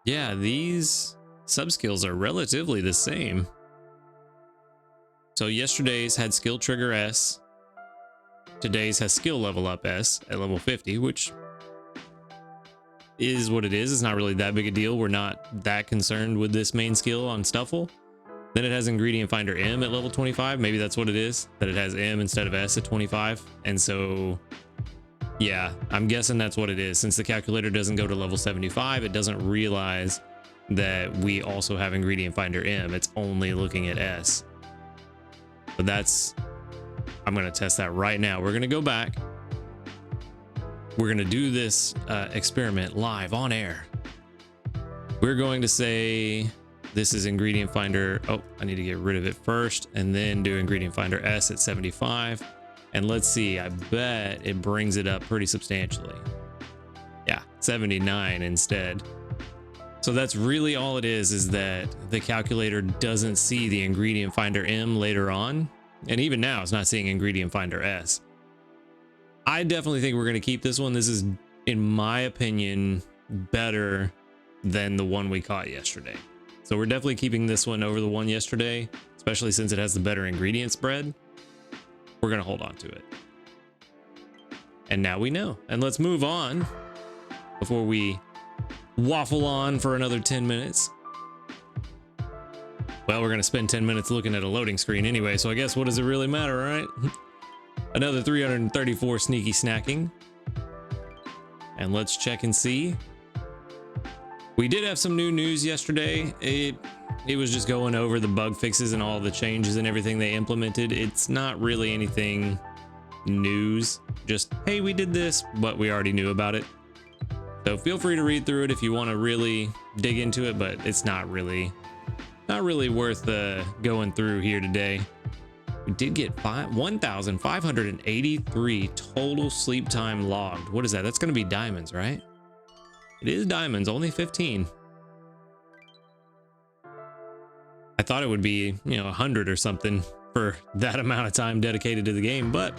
Speaker 1: Yeah, these subskills are relatively the same. So yesterday's had skill trigger S. Today's has skill level up S at level 50, which is what it is. It's not really that big a deal. We're not that concerned with this main skill on Stuffle. Then it has ingredient finder M at level 25. Maybe that's what it is, that it has M instead of S at 25. And so, yeah, I'm guessing that's what it is. Since the calculator doesn't go to level 75, it doesn't realize that we also have ingredient finder M. It's only looking at S. But that's, I'm going to test that right now. We're going to go back. We're going to do this experiment live on air. We're going to say this is ingredient finder. Oh, I need to get rid of it first and then do ingredient finder S at 75. And let's see, I bet it brings it up pretty substantially. Yeah, 79 instead. So that's really all it is that the calculator doesn't see the ingredient finder M later on. And even now it's not seeing ingredient finder S. I definitely think we're going to keep this one. This is, in my opinion, better than the one we caught yesterday. So we're definitely keeping this one over the one yesterday, especially since it has the better ingredient spread. We're going to hold on to it. And now we know. And let's move on before we waffle on for another 10 minutes. Well, we're going to spend 10 minutes looking at a loading screen anyway, so I guess what does it really matter, right? Another 334 sneaky snacking. And let's check and see. We did have some new news yesterday. It was just going over the bug fixes and all the changes and everything they implemented. It's not really anything news. Just, hey, we did this, but we already knew about it. So feel free to read through it if you want to really dig into it, but it's not really worth going through here today. We did get 1,583 total sleep time logged. What is that? That's going to be diamonds, right? It is diamonds, only 15. I thought it would be, 100 or something for that amount of time dedicated to the game, but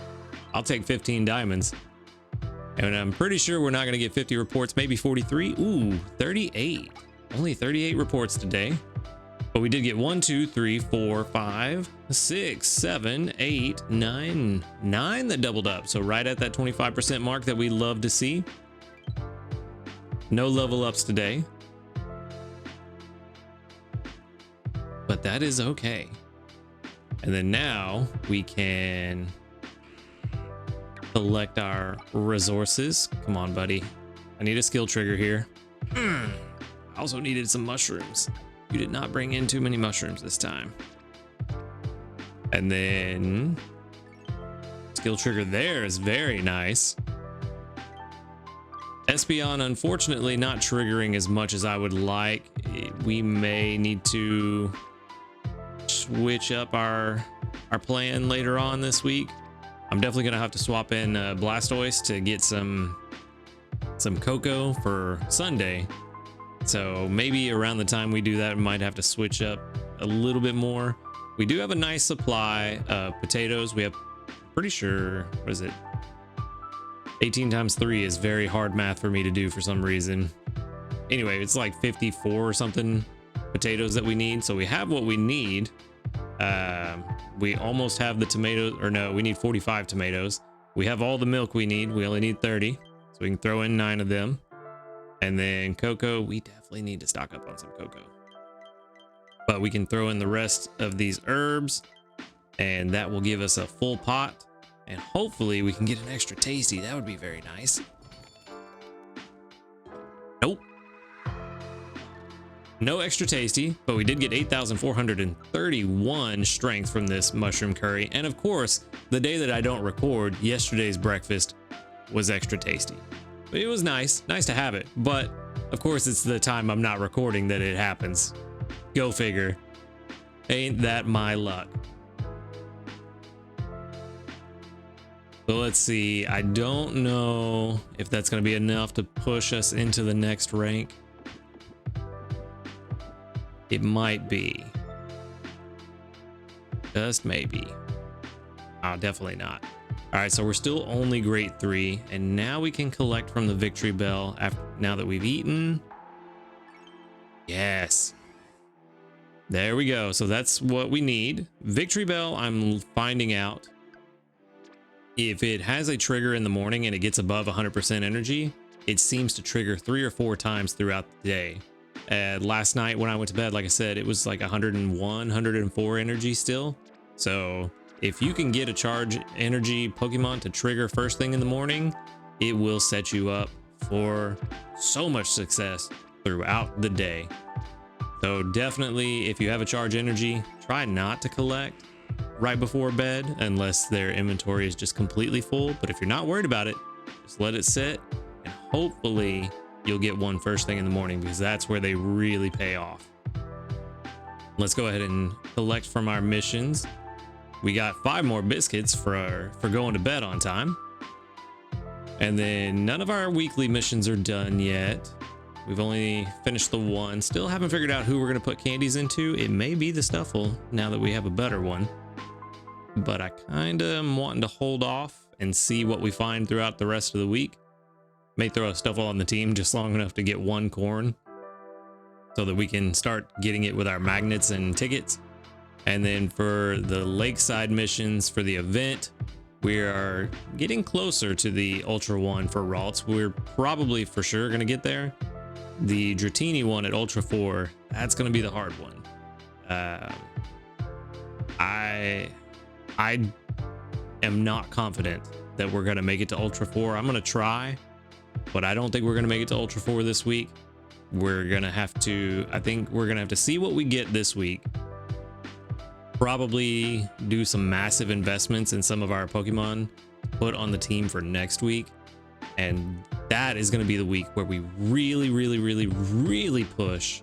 Speaker 1: I'll take 15 diamonds. And I'm pretty sure we're not going to get 50 reports, maybe 43. Ooh, 38. Only 38 reports today. But we did get 1, 2, 3, 4, 5, 6, 7, 8, 9 that doubled up. So right at that 25% mark that we love to see. No level ups today, but that is okay. And then now we can select our resources. Come on, buddy. I need a skill trigger here. I also needed some mushrooms. You did not bring in too many mushrooms this time. And then skill trigger there is very nice. Espeon, unfortunately, not triggering as much as I would like. We may need to switch up our plan later on this week. I'm definitely gonna have to swap in Blastoise to get some cocoa for Sunday. So maybe around the time we do that, we might have to switch up a little bit more. We do have a nice supply of potatoes. We have, pretty sure, what is it? 18 times 3 is very hard math for me to do for some reason. Anyway, it's like 54 or something potatoes that we need. So we have what we need. We almost have the tomatoes, or no, we need 45 tomatoes. We have all the milk we need. We only need 30. So we can throw in 9 of them. And then cocoa, we definitely need to stock up on some cocoa. But we can throw in the rest of these herbs, and that will give us a full pot. And hopefully we can get an extra tasty. That would be very nice. Nope. No extra tasty, but we did get 8,431 strength from this mushroom curry. And of course, the day that I don't record, yesterday's breakfast was extra tasty. But it was nice to have it. But of course, it's the time I'm not recording that it happens. Go figure. Ain't that my luck? So let's see. I don't know if that's going to be enough to push us into the next rank. It might be. Just maybe. Oh, definitely not. All right, so we're still only grade 3, and now we can collect from the victory bell now that we've eaten. Yes. There we go. So that's what we need. Victory bell, I'm finding out if it has a trigger in the morning and it gets above 100% energy, it seems to trigger 3 or 4 times throughout the day. Last night when I went to bed, like I said, it was like 101, 104 energy still. So if you can get a charge energy Pokemon to trigger first thing in the morning, it will set you up for so much success throughout the day. So definitely, if you have a charge energy, try not to collect right before bed unless their inventory is just completely full. But if you're not worried about it, just let it sit, and hopefully you'll get one first thing in the morning, because that's where they really pay off. Let's go ahead and collect from our missions. We got 5 more biscuits for going to bed on time. And then none of our weekly missions are done yet. We've only finished the one. Still haven't figured out who we're going to put candies into. It may be the Stuffle now that we have a better one. But I kind of am wanting to hold off and see what we find throughout the rest of the week. May throw a Stuffle on the team just long enough to get 1 corn so that we can start getting it with our magnets and tickets. And then for the lakeside missions for the event, we are getting closer to the Ultra 1 for Ralts. We're probably for sure going to get there. The Dratini one at Ultra 4, that's going to be the hard one. I am not confident that we're going to make it to Ultra 4. I'm going to try, but I don't think we're going to make it to Ultra 4 this week. We're going to have to, I think we're going to have to see what we get this week. Probably do some massive investments in some of our Pokemon put on the team for next week. And that is going to be the week where we really push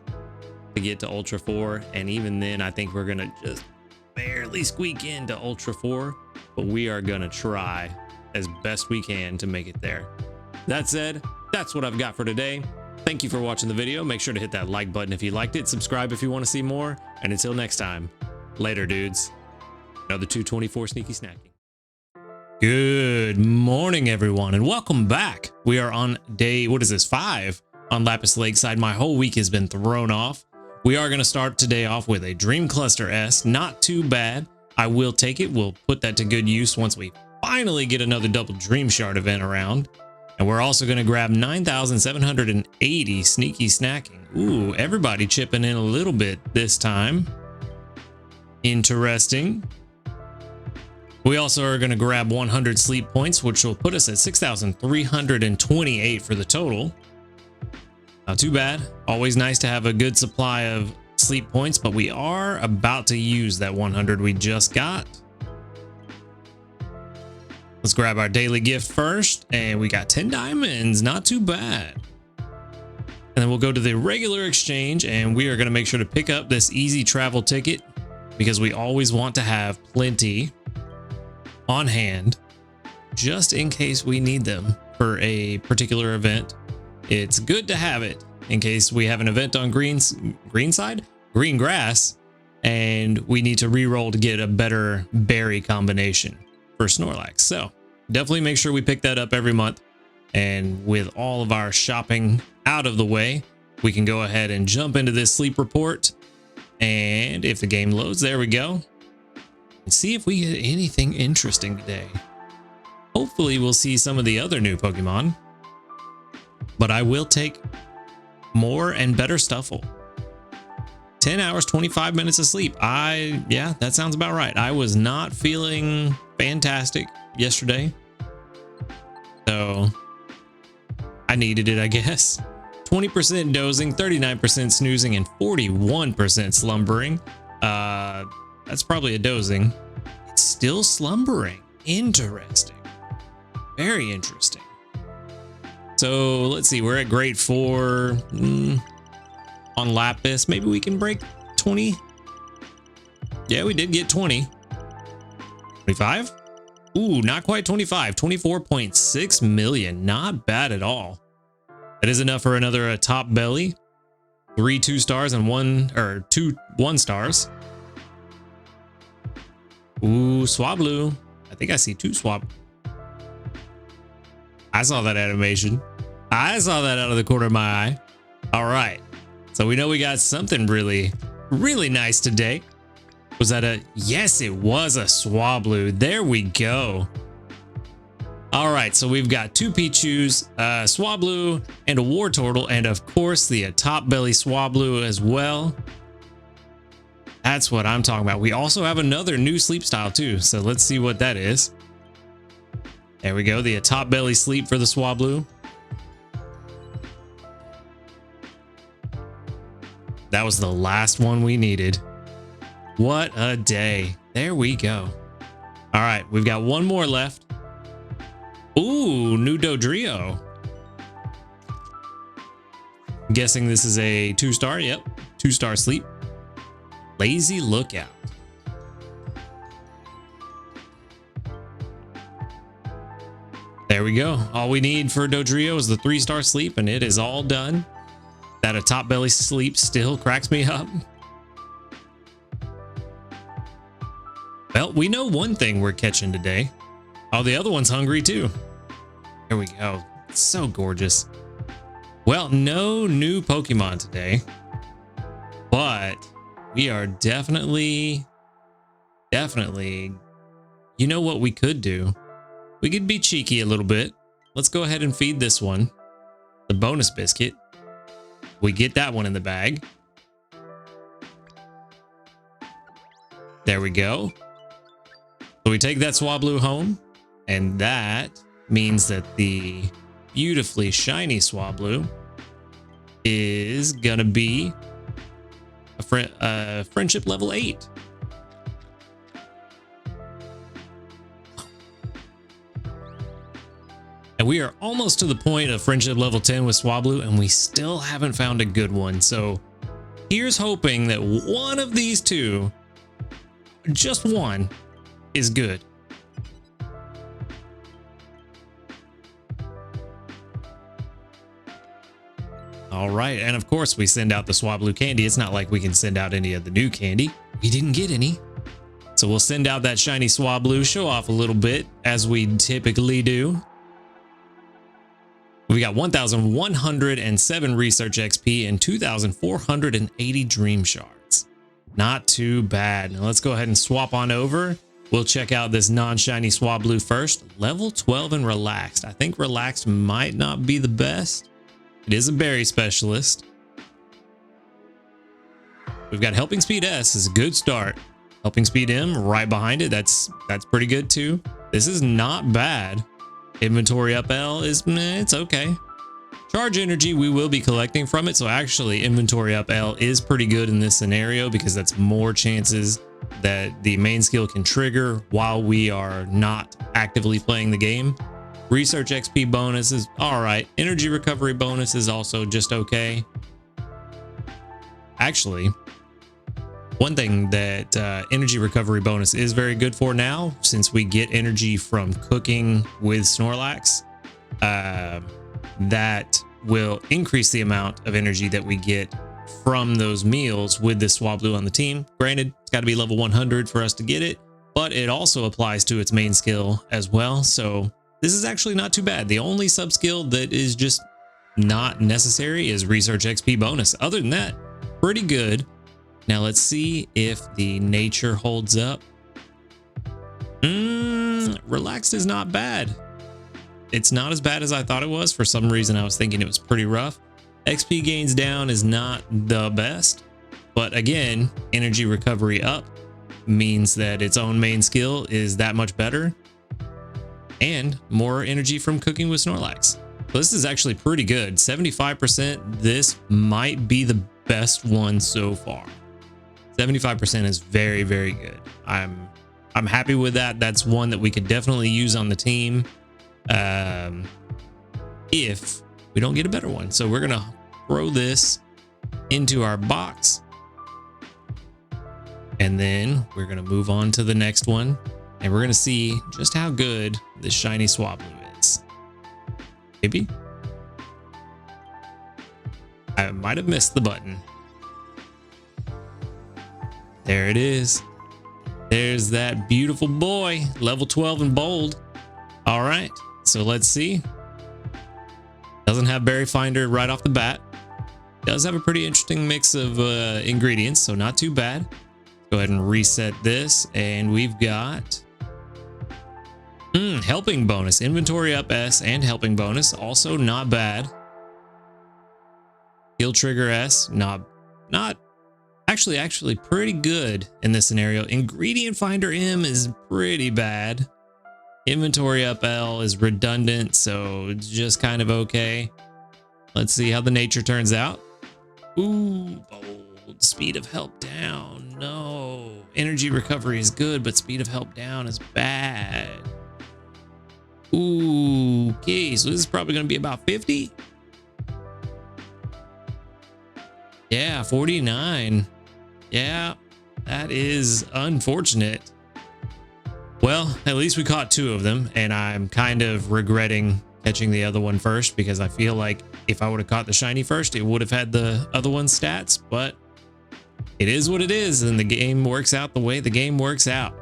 Speaker 1: to get to Ultra 4. And even then, I think we're going to just barely squeak into Ultra 4, but we are going to try as best we can to make it there. That said, that's what I've got for today. Thank you for watching the video. Make sure to hit that like button if you liked it, subscribe if you want to see more, and until next time, later dudes. Another 224 sneaky snacking. Good morning everyone and welcome back. We are on day, what is this, 5 on Lapis Lakeside. My whole week has been thrown off. We are going to start today off with a Dream Cluster S. Not too bad. I will take it. We'll put that to good use once we finally get another double Dream Shard event around. And we're also going to grab 9,780 sneaky snacking. Ooh, everybody chipping in a little bit this time. Interesting. We also are going to grab 100 sleep points, which will put us at 6,328 for the total. Not too bad. Always nice to have a good supply of sleep points, but we are about to use that 100 we just got. Let's grab our daily gift first, and we got 10 diamonds. Not too bad. And then we'll go to the regular exchange, and we are going to make sure to pick up this easy travel ticket because we always want to have plenty on hand just in case we need them for a particular event. It's good to have it in case we have an event on green grass and we need to re-roll to get a better berry combination for Snorlax. So definitely make sure we pick that up every month. And with all of our shopping out of the way, we can go ahead and jump into this sleep report. And if the game loads, there we go. And see if we get anything interesting today. Hopefully we'll see some of the other new Pokemon. But I will take more and better Stuffle. 10 hours, 25 minutes of sleep. Yeah, that sounds about right. I was not feeling fantastic yesterday. So I needed it, I guess. 20% dozing, 39% snoozing, and 41% slumbering. That's probably a dozing. It's still slumbering. Interesting. Very interesting. So let's see, we're at grade 4 on Lapis. Maybe we can break 20. Yeah, we did get 20. 25? Ooh, not quite 25. 24.6 million. Not bad at all. That is enough for another top belly. 3 2 stars and 2 1 stars. Ooh, Swablu. I think I see 2 swab. I saw that animation. I saw that out of the corner of my eye. All right. So we know we got something really, really nice today. Was that a... Yes, it was a Swablu. There we go. All right. So we've got 2 Pichus, Swablu, and a War Turtle. And of course, the top belly Swablu as well. That's what I'm talking about. We also have another new sleep style too. So let's see what that is. There we go. The top belly sleep for the Swablu. That was the last one we needed. What a day. There we go. All right. We've got one more left. Ooh, new Dodrio. I'm guessing this is a 2-star. Yep. 2-star sleep. Lazy Lookout. There we go. All we need for Dodrio is the 3-star sleep, and it is all done. That a top belly sleep still cracks me up. Well, we know one thing we're catching today. Oh, the other one's hungry too. There we go. It's so gorgeous. Well, no new Pokemon today, but we are definitely, you know what we could do? We could be cheeky a little bit. Let's go ahead and feed this one the bonus biscuit. We get that one in the bag. There we go. So we take that Swablu home, and that means that the beautifully shiny Swablu is gonna be a friendship level 8. And we are almost to the point of friendship level 10 with Swablu, and we still haven't found a good one. So here's hoping that one of these two, just one, is good. All right, and of course we send out the Swablu candy. It's not like we can send out any of the new candy. We didn't get any. So we'll send out that shiny Swablu, show off a little bit as we typically do. We got 1,107 research XP and 2,480 dream shards. Not too bad. Now let's go ahead and swap on over. We'll check out this non-shiny Swablu first. Level 12 and relaxed. I think relaxed might not be the best. It is a berry specialist. We've got Helping Speed S is a good start. Helping Speed M right behind it. That's pretty good too. This is not bad. Inventory up L is, it's okay. Charge energy we will be collecting from it. So actually inventory up L is pretty good in this scenario because that's more chances that the main skill can trigger while we are not actively playing the game. Research XP bonus is all right. Energy recovery bonus is also just okay. Actually, one thing that energy recovery bonus is very good for now, since we get energy from cooking with Snorlax, that will increase the amount of energy that we get from those meals with this Swablu on the team. Granted, it's got to be level 100 for us to get it, but it also applies to its main skill as well. So this is actually not too bad. The only sub skill that is just not necessary is research XP bonus. Other than that, pretty good. Now let's see if the nature holds up. Relaxed is not bad. It's not as bad as I thought it was. For some reason, I was thinking it was pretty rough. XP gains down is not the best, but again, energy recovery up means that its own main skill is that much better, and more energy from cooking with Snorlax. This is actually pretty good. 75%. This might be the best one so far. 75% is very, very good. I'm happy with that. That's one that we could definitely use on the team. If we don't get a better one. So we're going to throw this into our box. And then we're going to move on to the next one. And we're going to see just how good this shiny Swablu is. Maybe. I might have missed the button. There it is. There's that beautiful boy. Level 12 and bold. All right. So let's see. Doesn't have Berry Finder right off the bat. Does have a pretty interesting mix of ingredients, so not too bad. Go ahead and reset this, and we've got helping bonus, inventory up S, and helping bonus, also not bad. Heal trigger S, not actually pretty good in this scenario. Ingredient finder M is pretty bad. Inventory up L is redundant, so it's just kind of okay. Let's see how the nature turns out. Ooh, bold. Speed of help down. No. Energy recovery is good, but speed of help down is bad. Ooh, okay, so this is probably going to be about 50. Yeah, 49. Yeah, that is unfortunate. Well, at least we caught two of them, and I'm kind of regretting catching the other one first because I feel like if I would have caught the shiny first, it would have had the other one's stats, but it is what it is, and the game works out the way the game works out.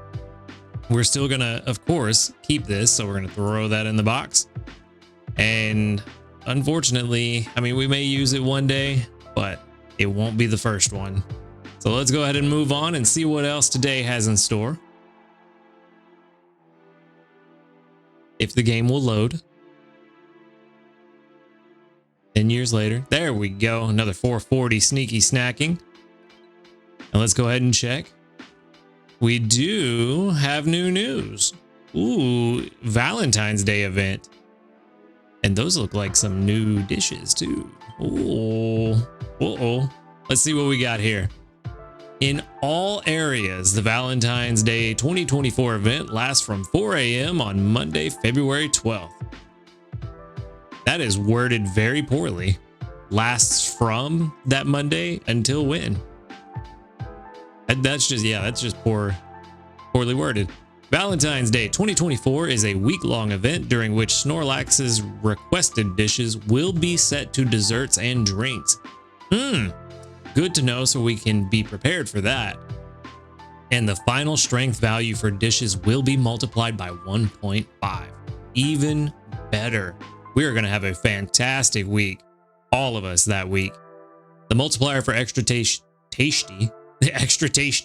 Speaker 1: We're still gonna, of course, keep this, so we're gonna throw that in the box. And unfortunately, I mean, we may use it one day, but it won't be the first one. So let's go ahead and move on and see what else today has in store. If the game will load. 10 years later. There we go. Another 440 sneaky snacking. And let's go ahead and check. We do have new news. Ooh, Valentine's Day event. And those look like some new dishes too. Ooh. Uh-oh. Let's see what we got here. In all areas, the Valentine's Day 2024 event lasts from 4 a.m. on Monday, February 12th. That is worded very poorly. Lasts from that Monday until when? That's just poorly worded. Valentine's Day 2024 is a week-long event during which Snorlax's requested dishes will be set to desserts and drinks. Good to know, so we can be prepared for that. And the final strength value for dishes will be multiplied by 1.5. Even better. We are going to have a fantastic week. All of us that week. The multiplier for extra tasty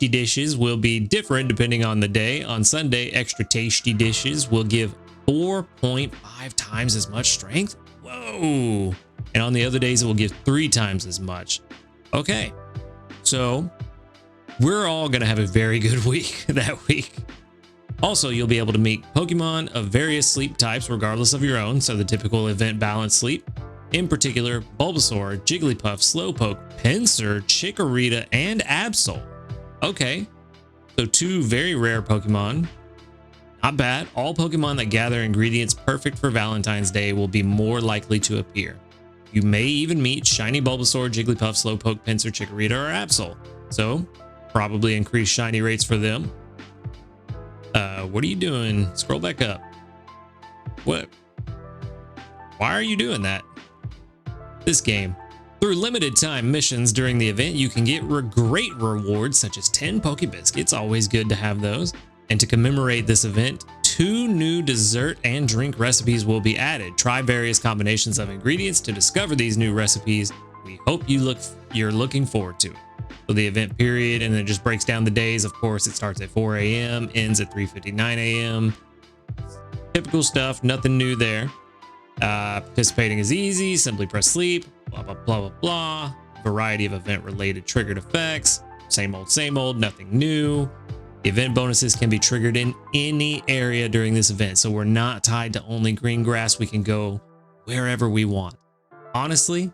Speaker 1: dishes will be different depending on the day. On Sunday, extra tasty dishes will give 4.5 times as much strength. Whoa. And on the other days, it will give 3 times as much. Okay, so we're all going to have a very good week that week. Also, you'll be able to meet Pokemon of various sleep types regardless of your own, so the typical event balance sleep. In particular, Bulbasaur, Jigglypuff, Slowpoke, Pinsir, Chikorita, and Absol. Okay, so 2 very rare Pokemon. Not bad. All Pokemon that gather ingredients perfect for Valentine's Day will be more likely to appear. You may even meet shiny Bulbasaur, Jigglypuff, Slowpoke, Pinsir, Chikorita, or Absol. So, probably increase shiny rates for them. What are you doing? Scroll back up. What? Why are you doing that? This game. Through limited time missions during the event, you can get great rewards such as 10 Poke Biscuits. Always good to have those. And to commemorate this event, 2 new dessert and drink recipes will be added. Try various combinations of ingredients to discover these new recipes. We hope you're looking forward to it. So the event period, and then it just breaks down the days. Of course, it starts at 4 a.m., ends at 3:59 a.m. Typical stuff, nothing new there. Participating is easy. Simply press sleep. Blah blah blah blah blah. Variety of event-related triggered effects. Same old, nothing new. Event bonuses can be triggered in any area during this event, so we're not tied to only green grass. We can go wherever we want. Honestly,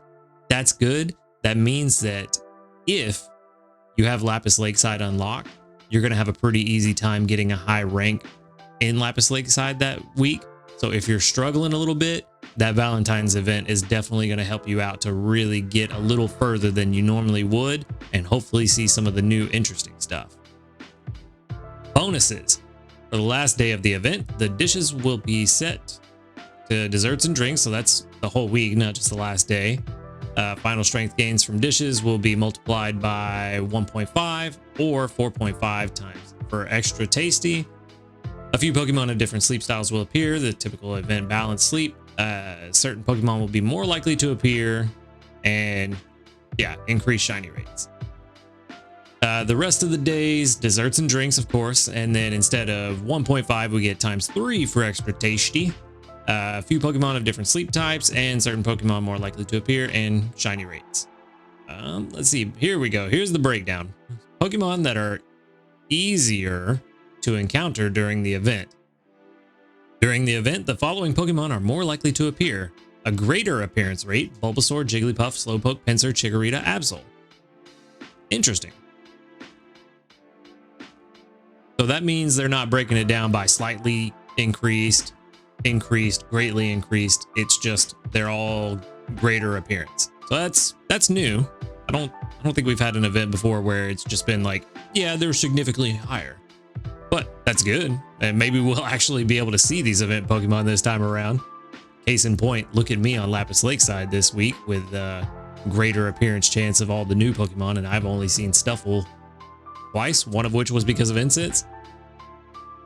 Speaker 1: that's good. That means that if you have Lapis Lakeside unlocked, you're going to have a pretty easy time getting a high rank in Lapis Lakeside that week. So if you're struggling a little bit, that Valentine's event is definitely going to help you out to really get a little further than you normally would and hopefully see some of the new interesting stuff. Bonuses. For the last day of the event, the dishes will be set to desserts and drinks. So that's the whole week, not just the last day. Final strength gains from dishes will be multiplied by 1.5 or 4.5 times. For extra tasty, a few Pokemon of different sleep styles will appear. The typical event balanced sleep. Certain Pokemon will be more likely to appear, and yeah, increase shiny rates. The rest of the days, desserts and drinks, of course, and then instead of 1.5, we get ×3 for extra tasty. A few Pokemon of different sleep types, and certain Pokemon more likely to appear, and shiny rates. Let's see. Here we go. Here's the breakdown. Pokemon that are easier to encounter during the event. During the event, the following Pokemon are more likely to appear. A greater appearance rate: Bulbasaur, Jigglypuff, Slowpoke, Pinsir, Chikorita, Absol. Interesting. So that means they're not breaking it down by slightly increased, greatly increased. It's just they're all greater appearance. So that's new. I don't think we've had an event before where it's just been like, yeah, they're significantly higher. But that's good. And maybe we'll actually be able to see these event Pokemon this time around. Case in point, look at me on Lapis Lakeside this week with greater appearance chance of all the new Pokemon, and I've only seen Stuffle twice, one of which was because of incense.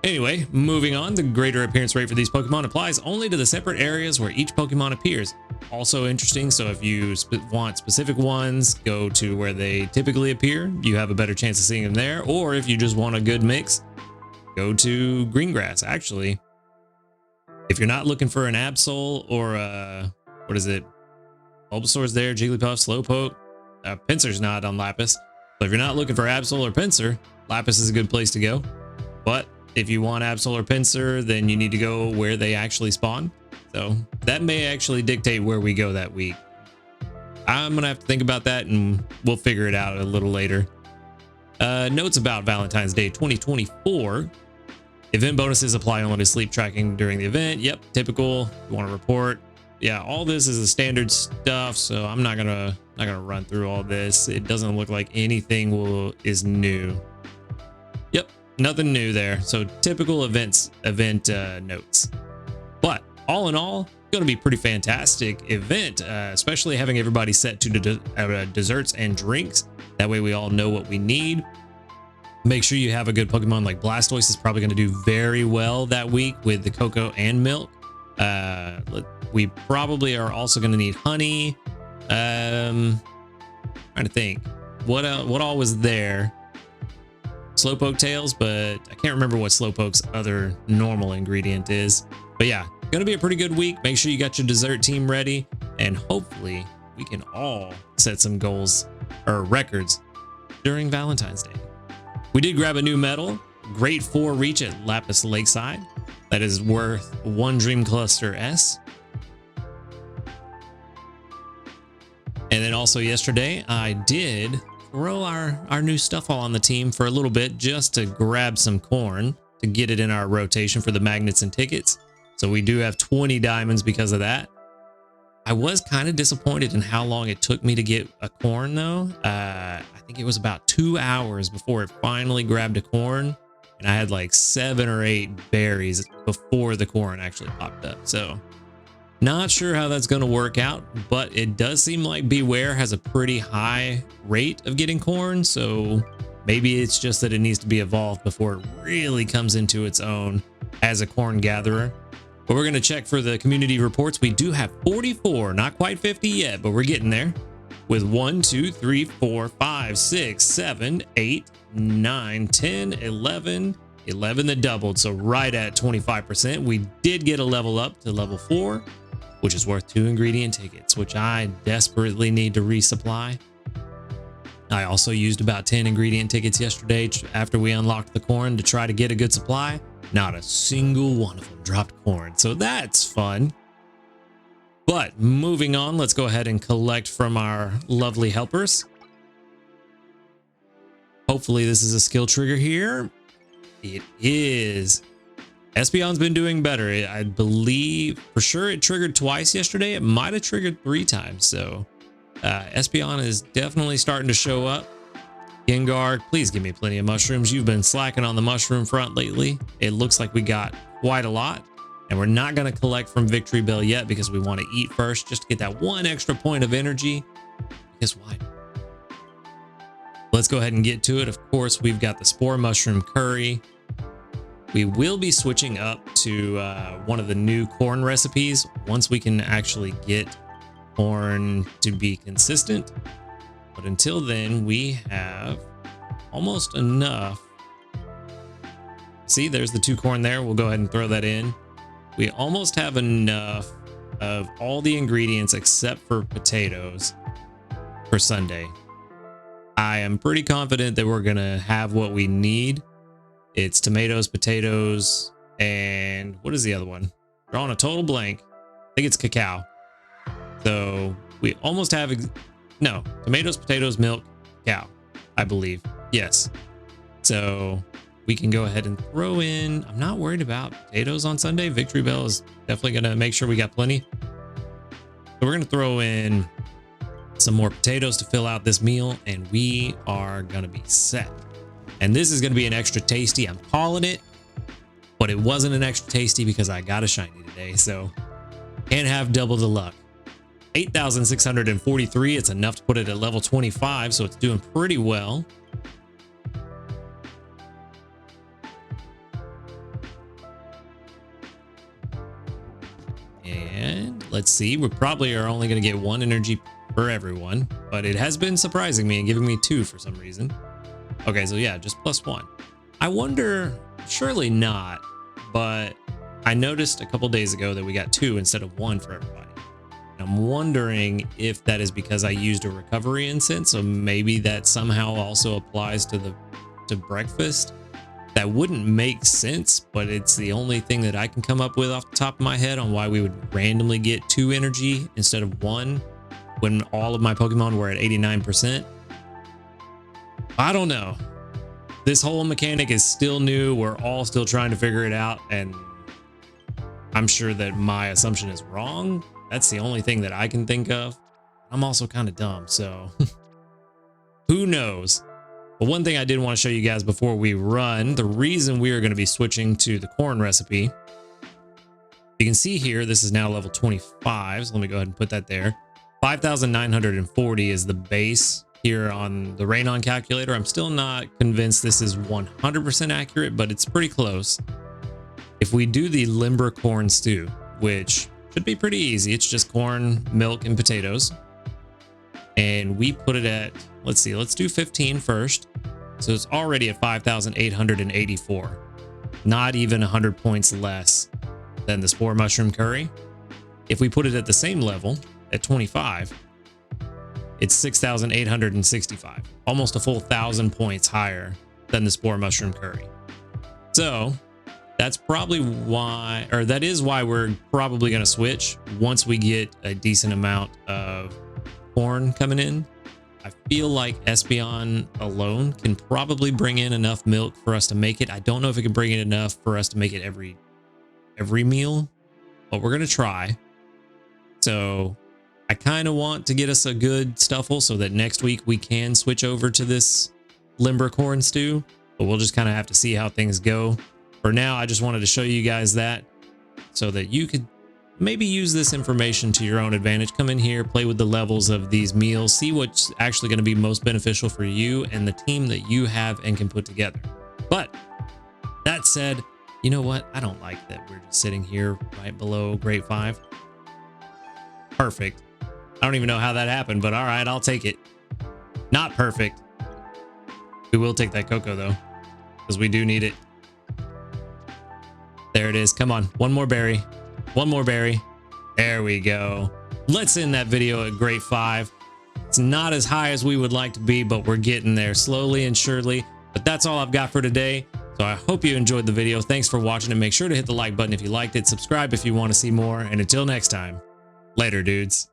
Speaker 1: Anyway, moving on, the greater appearance rate for these Pokemon applies only to the separate areas where each Pokemon appears. Also interesting, so if you want specific ones, go to where they typically appear. You have a better chance of seeing them there. Or if you just want a good mix, go to Greengrass. Actually, if you're not looking for an Absol or what is it? Bulbasaur's there, Jigglypuff, Slowpoke. Pinsir's not on Lapis. So if you're not looking for Absol or Pinsir, Lapis is a good place to go. But if you want Absol or Pinsir, then you need to go where they actually spawn. So that may actually dictate where we go that week. I'm going to have to think about that, and we'll figure it out a little later. Notes about Valentine's Day 2024. Event bonuses apply only to sleep tracking during the event. Yep, typical. You want to report. Yeah, all this is the standard stuff, so I'm not gonna run through all this. It doesn't look like anything is new. Yep, nothing new there. So typical event notes. But all in all, going to be pretty fantastic event, especially having everybody set to desserts and drinks. That way we all know what we need. Make sure you have a good Pokemon like Blastoise is probably going to do very well that week with the cocoa and milk. We probably are also going to need honey. Trying to think what all was there. Slowpoke tails, but I can't remember what Slowpoke's other normal ingredient is. But yeah, gonna be a pretty good week. Make sure you got your dessert team ready, and hopefully we can all set some goals or records during Valentine's Day. We did grab a new medal, Great 4 reach at Lapis Lakeside. That is worth 1 Dream Cluster S. And then also yesterday, I did throw our new stuff all on the team for a little bit just to grab some corn to get it in our rotation for the magnets and tickets. So we do have 20 diamonds because of that. I was kind of disappointed in how long it took me to get a corn though. I think it was about 2 hours before it finally grabbed a corn. And I had like 7 or 8 berries before the corn actually popped up. So not sure how that's going to work out, but it does seem like Beware has a pretty high rate of getting corn. So maybe it's just that it needs to be evolved before it really comes into its own as a corn gatherer. But we're going to check for the community reports. We do have 44, not quite 50 yet, but we're getting there. With 1, 2, 3, 4, 5, 6, 7, 8, 9, 10, 11 that doubled. So right at 25%. We did get a level up to level 4, which is worth 2 ingredient tickets, which I desperately need to resupply. I also used about 10 ingredient tickets yesterday after we unlocked the corn to try to get a good supply. Not a single one of them dropped corn, so that's fun. But moving on, let's go ahead and collect from our lovely helpers. Hopefully this is a skill trigger here. It is. Espeon's been doing better. I believe for sure it triggered twice yesterday. It might have triggered 3 times. So Espeon is definitely starting to show up. Gengar, please give me plenty of mushrooms. You've been slacking on the mushroom front lately. It looks like we got quite a lot. And we're not going to collect from Victory Bell yet because we want to eat first just to get that 1 extra point of energy. Because why? Let's go ahead and get to it. Of course, we've got the Spore Mushroom Curry. We will be switching up to one of the new corn recipes once we can actually get corn to be consistent. But until then, we have almost enough. See, there's the 2 corn there. We'll go ahead and throw that in. We almost have enough of all the ingredients except for potatoes for Sunday. I am pretty confident that we're going to have what we need. It's tomatoes, potatoes, and what is the other one? Drawing a total blank. I think it's cacao. So we almost have, no, tomatoes, potatoes, milk, cacao, I believe. Yes. So we can go ahead and throw in, I'm not worried about potatoes on Sunday. Victory Bell is definitely going to make sure we got plenty. So we're going to throw in some more potatoes to fill out this meal, and we are going to be set. And this is going to be an extra tasty. I'm calling it, but it wasn't an extra tasty because I got a shiny today. So can't have double the luck. 8,643. It's enough to put it at level 25. So it's doing pretty well. And let's see, we probably are only going to get 1 energy for everyone, but it has been surprising me and giving me 2 for some reason. Okay, so yeah, just +1. I wonder, surely not, but I noticed a couple days ago that we got 2 instead of 1 for everybody. And I'm wondering if that is because I used a recovery incense, so maybe that somehow also applies to breakfast. That wouldn't make sense, but it's the only thing that I can come up with off the top of my head on why we would randomly get 2 energy instead of 1 when all of my Pokemon were at 89%. I don't know. This whole mechanic is still new. We're all still trying to figure it out, and I'm sure that my assumption is wrong. That's the only thing that I can think of. I'm also kind of dumb, so who knows? But one thing I did want to show you guys before we run, the reason we are going to be switching to the corn recipe. You can see here, this is now level 25. So let me go ahead and put that there. 5,940 is the base here on the Raynon calculator. I'm still not convinced this is 100% accurate, but it's pretty close. If we do the limber corn stew, which should be pretty easy, it's just corn, milk, and potatoes. And we put it at, let's see, let's do 15 first. So it's already at 5,884. Not even 100 points less than the Spore Mushroom Curry. If we put it at the same level, at 25, it's 6,865. Almost a full 1,000 points higher than the Spore Mushroom Curry. So that's probably why, or that is why we're probably going to switch once we get a decent amount of corn coming in. I feel like Espeon alone can probably bring in enough milk for us to make it. I don't know if it can bring in enough for us to make it every meal, but we're going to try. So I kind of want to get us a good stuffle so that next week we can switch over to this limber corn stew, but we'll just kind of have to see how things go. For now, I just wanted to show you guys that so that you could maybe use this information to your own advantage. Come in here, play with the levels of these meals, see what's actually going to be most beneficial for you and the team that you have and can put together. But that said, you know what? I don't like that we're just sitting here right below grade 5. Perfect. I don't even know how that happened, but all right, I'll take it. Not perfect. We will take that cocoa though, because we do need it. There it is. Come on. One more berry. One more berry. There we go. Let's end that video at grade 5. It's not as high as we would like to be, but we're getting there slowly and surely. But that's all I've got for today. So I hope you enjoyed the video. Thanks for watching, and make sure to hit the like button if you liked it. Subscribe if you want to see more. And until next time, Later, dudes.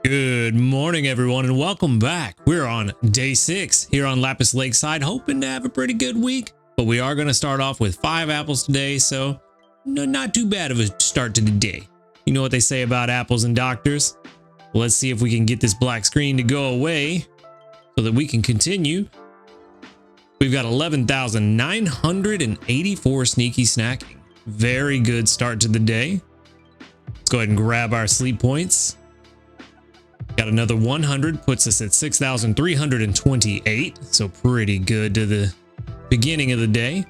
Speaker 1: Good morning, everyone, and welcome back. We're on day 6 here on Lapis Lakeside, hoping to have a pretty good week. But we are going to start off with 5 apples today, so not too bad of a start to the day. You know what they say about apples and doctors? Well, let's see if we can get this black screen to go away so that we can continue. We've got 11,984 sneaky snacking. Very good start to the day. Let's go ahead and grab our sleep points. Got another 100, puts us at 6,328. So pretty good to the beginning of the day.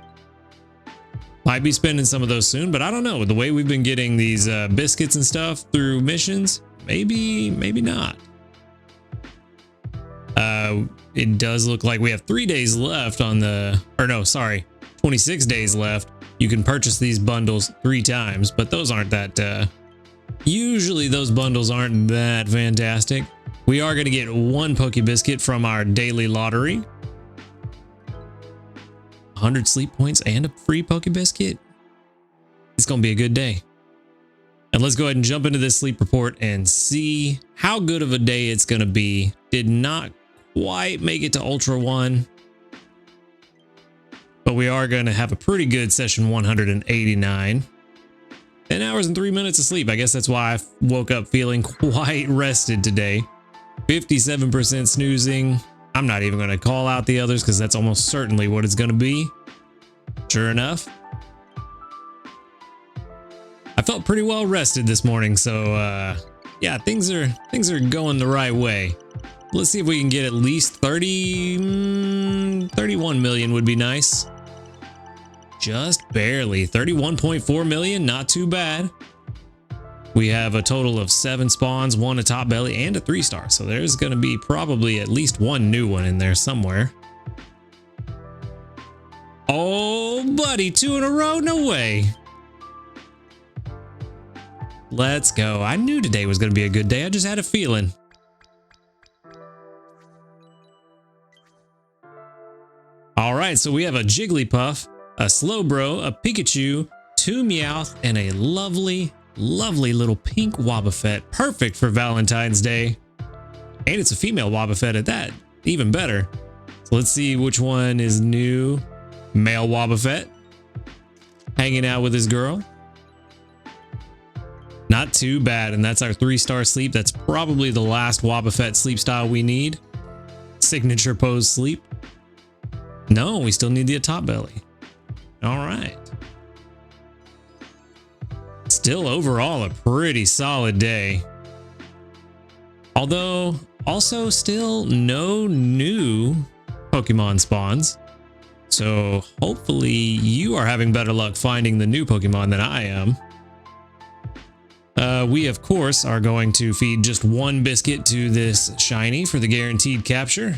Speaker 1: Might be spending some of those soon, but I don't know. With the way we've been getting these biscuits and stuff through missions, maybe not. It does look like we have 3 days left on the, or no, sorry, 26 days left. You can purchase these bundles 3 times, but those aren't that, usually those bundles aren't that fantastic. We are going to get 1 Poke Biscuit from our daily lottery. 100 sleep points and a free Poke Biscuit. It's going to be a good day. And let's go ahead and jump into this sleep report and see how good of a day it's going to be. Did not quite make it to Ultra 1. But we are going to have a pretty good session 189. 10 hours and 3 minutes of sleep. I guess that's why I woke up feeling quite rested today. 57% snoozing. I'm not even going to call out the others because that's almost certainly what it's going to be. Sure enough, I felt pretty well rested this morning. So yeah, things are going the right way. Let's see if we can get at least 31 million would be nice. Just barely. 31.4 million, not too bad. We have a total of 7 spawns, 1 a top belly, and a 3-star. So there's going to be probably at least 1 new one in there somewhere. Oh, buddy, 2 in a row? No way. Let's go. I knew today was going to be a good day. I just had a feeling. All right, so we have a Jigglypuff, a Slowbro, a Pikachu, 2 Meowth, and a lovely little pink Wobbuffet. Perfect for Valentine's Day. And it's a female Wobbuffet at that. Even better. So let's see which one is new. Male Wobbuffet. Hanging out with his girl. Not too bad. And that's our 3-star sleep. That's probably the last Wobbuffet sleep style we need. Signature pose sleep. No, we still need the top belly. All right. Still overall a pretty solid day. Although also still no new Pokemon spawns. So hopefully you are having better luck finding the new Pokemon than I am. We of course are going to feed just 1 biscuit to this shiny for the guaranteed capture.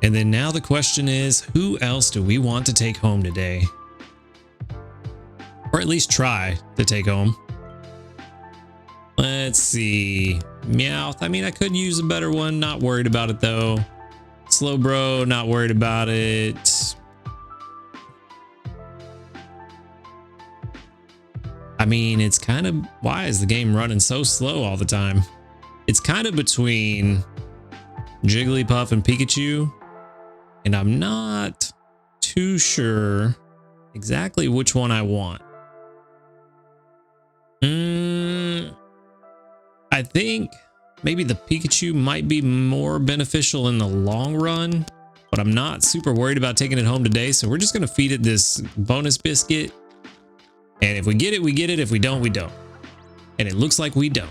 Speaker 1: And then now the question is, who else do we want to take home today? Or at least try to take home. Let's see. Meowth. I mean, I could use a better one. Not worried about it though. Slowbro, not worried about it. I mean, it's kind of, why is the game running so slow all the time? It's kind of between Jigglypuff and Pikachu. And I'm not too sure exactly which one I want. I think maybe the Pikachu might be more beneficial in the long run, but I'm not super worried about taking it home today. So we're just going to feed it this bonus biscuit. And if we get it, we get it. If we don't, we don't. And it looks like we don't.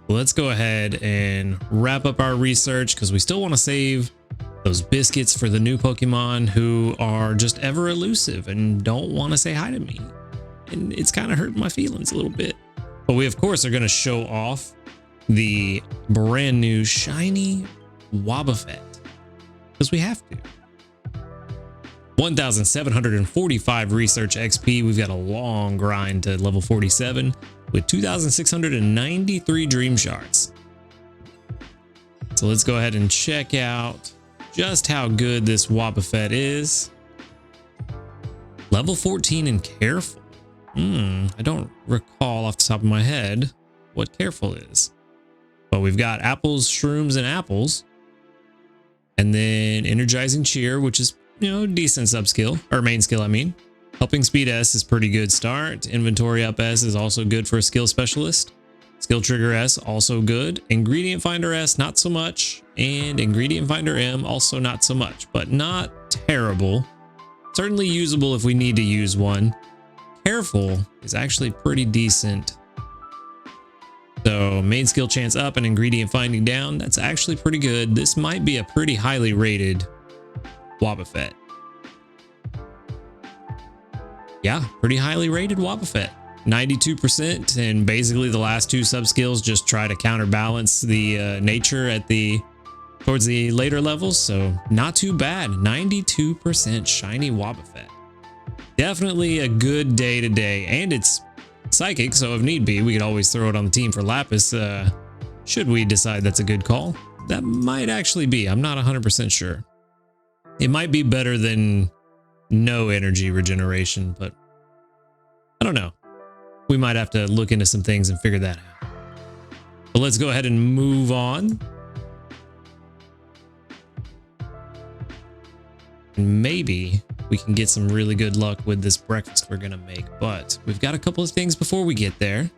Speaker 1: Let's go ahead and wrap up our research because we still want to save those biscuits for the new Pokemon who are just ever elusive and don't want to say hi to me. And it's kind of hurting my feelings a little bit. But we, of course, are going to show off the brand new shiny Wobbuffet because we have to. 1,745 research XP. We've got a long grind to level 47 with 2,693 dream shards. So let's go ahead and check out just how good this Wobbuffet is. Level 14 in careful. I don't recall off the top of my head what careful is. But we've got apples, shrooms, and apples. And then energizing cheer, which is, decent sub skill, or main skill, I mean. Helping speed S is pretty good start. Inventory up S is also good for a skill specialist. Skill trigger S, also good. Ingredient finder S, not so much. And ingredient finder M, also not so much, but not terrible. Certainly usable if we need to use one. Careful is actually pretty decent. So main skill chance up and ingredient finding down, that's actually pretty good. This might be a pretty highly rated Wobbuffet. Yeah, pretty highly rated Wobbuffet. 92%, and basically the last two sub skills just try to counterbalance the nature at towards the later levels, so not too bad. 92% shiny Wobbuffet. Definitely a good day today, and it's psychic, so if need be, we could always throw it on the team for Lapis. Should we decide that's a good call? That might actually be. I'm not 100% sure. It might be better than no energy regeneration, but I don't know. We might have to look into some things and figure that out. But let's go ahead and move on. And maybe we can get some really good luck with this breakfast we're going to make. But we've got a couple of things before we get there.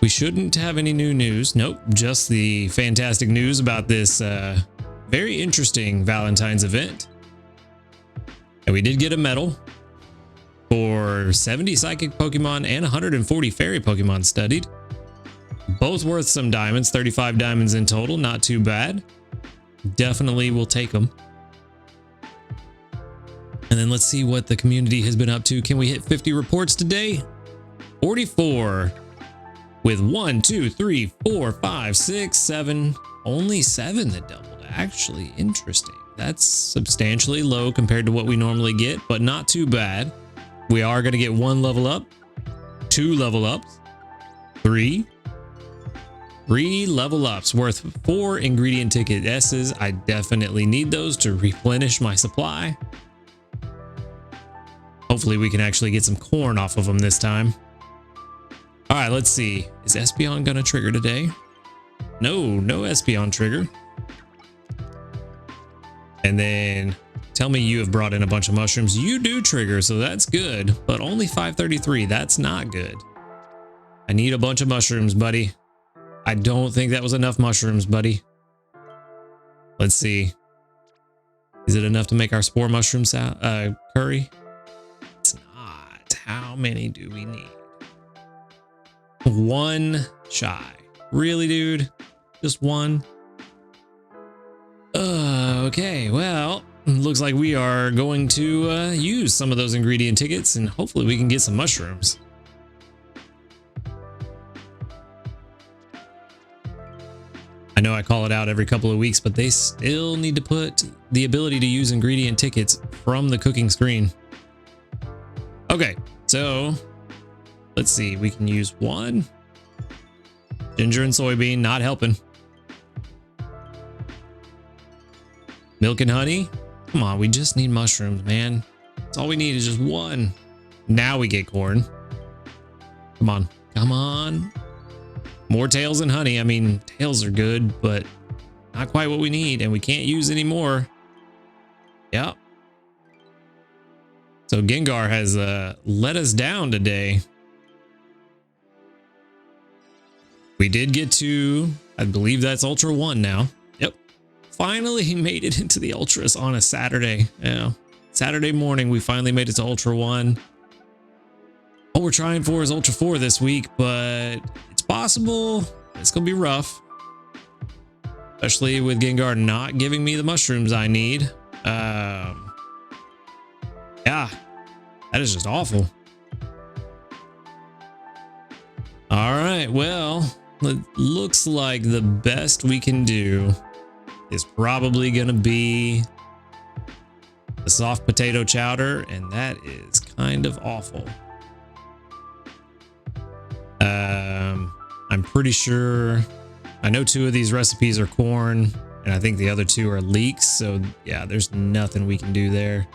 Speaker 1: We shouldn't have any new news. Nope, just the fantastic news about this very interesting Valentine's event. And we did get a medal for 70 psychic Pokemon and 140 fairy Pokemon studied. Both worth some diamonds, 35 diamonds in total, not too bad. Definitely will take them. And then let's see what the community has been up to. Can we hit 50 reports today? 44 with 1, 2, 3, 4, 5, 6, 7. Only 7 that doubled. Actually, interesting. That's substantially low compared to what we normally get, but not too bad. We are going to get 1 level up, 2 level ups, 3 level ups worth 4 ingredient ticket S's. I definitely need those to replenish my supply. Hopefully we can actually get some corn off of them this time. All right, let's see. Is Espeon going to trigger today? No Espeon trigger. And then tell me you have brought in a bunch of mushrooms. You do trigger, so that's good, but only 533. That's not good. I need a bunch of mushrooms, buddy. I don't think that was enough mushrooms, buddy. Let's see. Is it enough to make our spore mushroom curry? It's not. How many do we need? 1 shy. Really, dude? Just 1? Okay, well, looks like we are going to use some of those ingredient tickets, and hopefully we can get some mushrooms. I know I call it out every couple of weeks, but they still need to put the ability to use ingredient tickets from the cooking screen. Okay, so let's see. We can use 1. Ginger and soybean, not helping. Milk and honey. Come on, we just need mushrooms, man. That's all we need is just 1. Now we get corn. Come on. Come on. More tails and honey. I mean, tails are good, but not quite what we need, and we can't use any more. Yep. So Gengar has let us down today. We did get to, I believe that's Ultra 1 now. Yep. Finally made it into the Ultras on a Saturday. Yeah. Saturday morning, we finally made it to Ultra 1. What we're trying for is Ultra 4 this week, but it's possible. It's going to be rough. Especially with Gengar not giving me the mushrooms I need. Yeah. That is just awful. All right. Well, it looks like the best we can do is probably going to be the soft potato chowder, and that is kind of awful. I'm pretty sure I know 2 of these recipes are corn, and I think the other 2 are leeks. So yeah, there's nothing we can do there.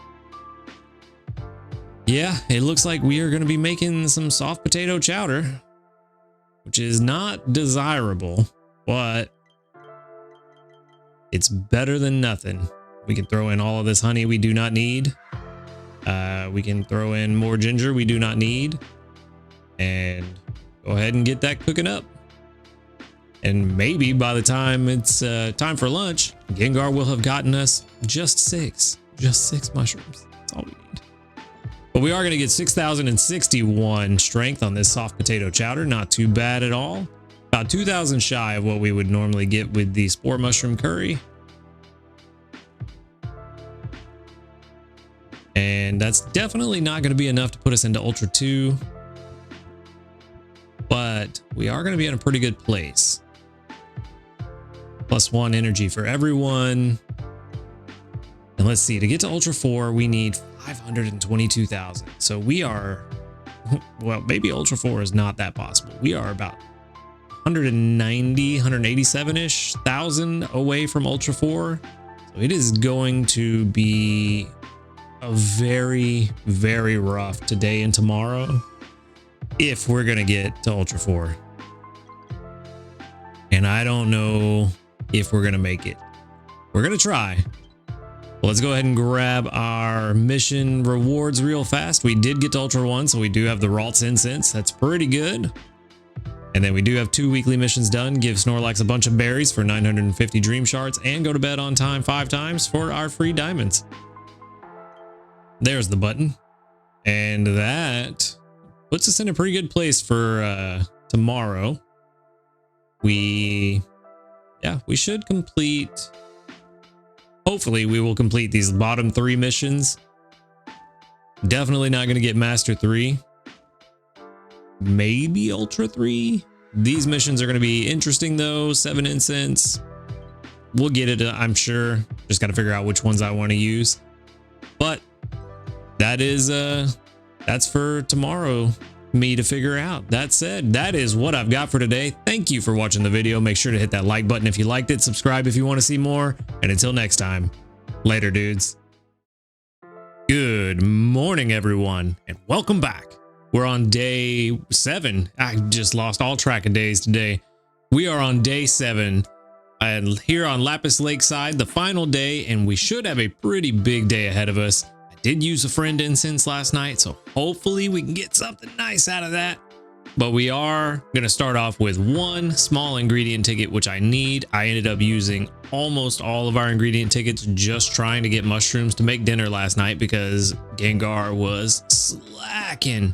Speaker 1: Yeah, it looks like we are going to be making some soft potato chowder, which is not desirable, but it's better than nothing. We can throw in all of this honey we do not need. We can throw in more ginger we do not need, and go ahead and get that cooking up. And maybe by the time it's time for lunch, Gengar will have gotten us just six mushrooms. That's all we need. But we are going to get 6,061 strength on this soft potato chowder. Not too bad at all. About 2,000 shy of what we would normally get with the spore mushroom curry. And that's definitely not going to be enough to put us into Ultra 2. But we are going to be in a pretty good place. +1 energy for everyone. And let's see, to get to Ultra 4, we need 522,000. So we are, well, maybe Ultra 4 is not that possible. We are about 190, 187-ish thousand away from Ultra 4. So it is going to be a very, very rough today and tomorrow if we're going to get to Ultra 4. And I don't know if we're going to make it. We're going to try. Let's go ahead and grab our mission rewards real fast. We did get to Ultra 1, so we do have the Ralts Incense. That's pretty good. And then we do have 2 weekly missions done. Give Snorlax a bunch of berries for 950 Dream Shards and go to bed on time 5 times for our free diamonds. There's the button. And that puts us in a pretty good place for tomorrow. We should complete... Hopefully we will complete these bottom 3 missions. Definitely not going to get Master 3. Maybe Ultra 3. These missions are going to be interesting though. 7 incense. We'll get it, I'm sure. Just got to figure out which ones I want to use. But that is that's for tomorrow me to figure out. That said, that is what I've got for today. Thank you for watching the video. Make sure to hit that like button if you liked it, subscribe if you want to see more, and until next time, later dudes. Good morning everyone and welcome back. We're on day 7. I just lost all track of days today. We are on day 7 and here on Lapis Lakeside, the final day, and we should have a pretty big day ahead of us. Did use a friend incense last night, so hopefully we can get something nice out of that. But we are going to start off with 1 small ingredient ticket, which I need. I ended up using almost all of our ingredient tickets just trying to get mushrooms to make dinner last night because Gengar was slacking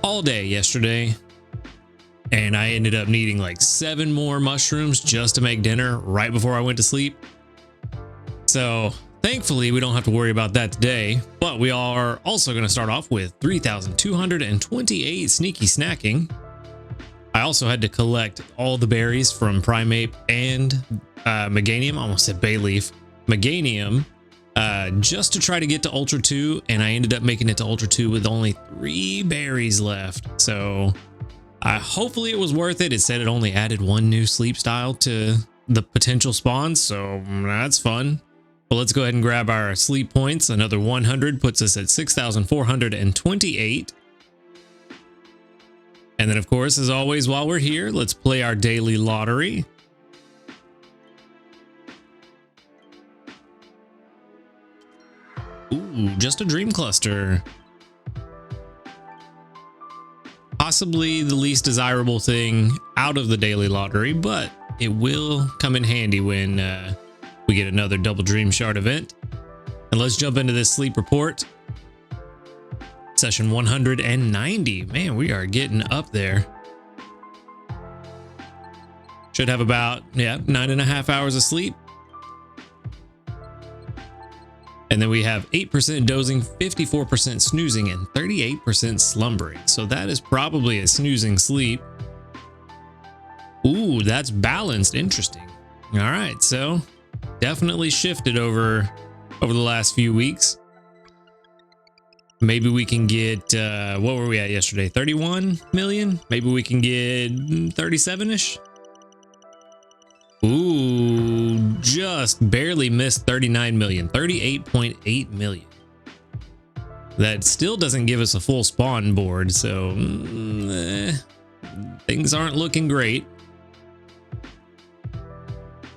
Speaker 1: all day yesterday. And I ended up needing like 7 more mushrooms just to make dinner right before I went to sleep. So thankfully, we don't have to worry about that today, but we are also going to start off with 3,228 sneaky snacking. I also had to collect all the berries from Primeape and Meganium, almost said Bayleaf, Meganium, just to try to get to Ultra 2, and I ended up making it to Ultra 2 with only 3 berries left. So hopefully it was worth it. It said it only added 1 new sleep style to the potential spawns, so that's fun. Well, let's go ahead and grab our sleep points. Another 100 puts us at 6,428. And then, of course, as always, while we're here, let's play our daily lottery. Ooh, just a dream cluster. Possibly the least desirable thing out of the daily lottery, but it will come in handy when we get another double dream shard event. And let's jump into this sleep report. Session 190. Man, we are getting up there. Should have about 9.5 hours of sleep. And then we have 8% dozing, 54% snoozing, and 38% slumbering. So that is probably a snoozing sleep. Ooh, that's balanced. Interesting. All right, so definitely shifted over the last few weeks. Maybe we can get what were we at yesterday? 31 million? Maybe we can get 37-ish. Ooh, just barely missed 39 million. 38.8 million. That still doesn't give us a full spawn board, so things aren't looking great.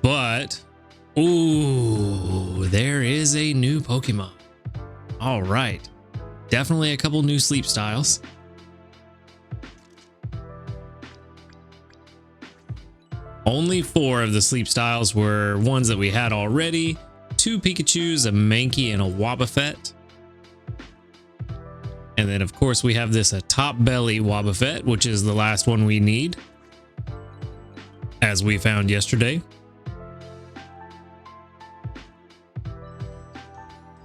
Speaker 1: But, ooh, there is a new Pokemon. All right. Definitely a couple new sleep styles. Only 4 of the sleep styles were ones that we had already. 2 Pikachus, a Mankey, and a Wobbuffet. And then, of course, we have this a top belly Wobbuffet, which is the last one we need, as we found yesterday.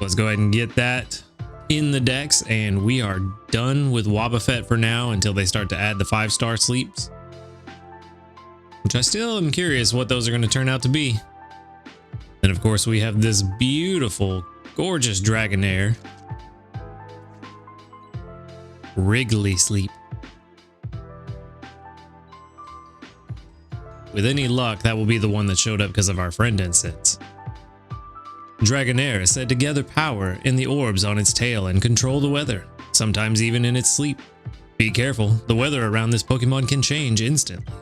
Speaker 1: Let's go ahead and get that in the decks, and we are done with Wobbuffet for now until they start to add the 5-star sleeps, which I still am curious what those are going to turn out to be. And of course, we have this beautiful, gorgeous Dragonair. Wrigley Sleep. With any luck, that will be the one that showed up because of our friend incense. Dragonair is said to gather power in the orbs on its tail and control the weather, sometimes even in its sleep. Be careful, the weather around this Pokemon can change instantly.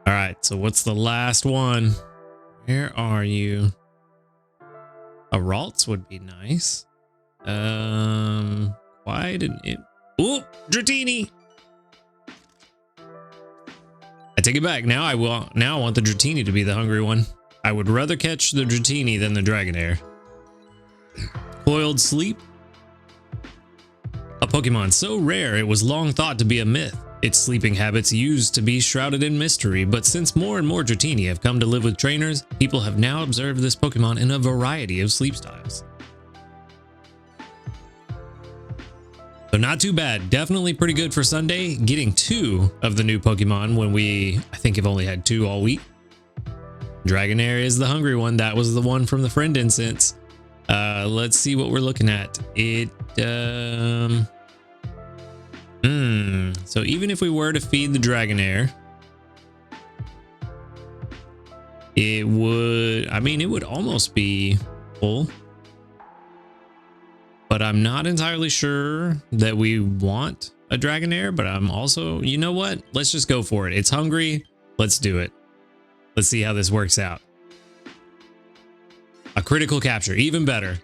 Speaker 1: Alright, so what's the last one? Where are you? A Ralts would be nice. Why didn't it? Oh, Dratini! I take it back. Now I want the Dratini to be the hungry one. I would rather catch the Dratini than the Dragonair. Coiled Sleep. A Pokemon so rare it was long thought to be a myth. Its sleeping habits used to be shrouded in mystery, but since more and more Dratini have come to live with trainers, people have now observed this Pokemon in a variety of sleep styles. So not too bad. Definitely pretty good for Sunday. Getting 2 of the new Pokemon when I think have only had 2 all week. Dragonair is the hungry one. That was the one from the friend incense. Let's see what we're looking at. So even if we were to feed the Dragonair, it would almost be full. But I'm not entirely sure that we want a Dragonair, but I'm also, you know what? Let's just go for it. It's hungry. Let's do it. Let's see how this works out. A critical capture, even better.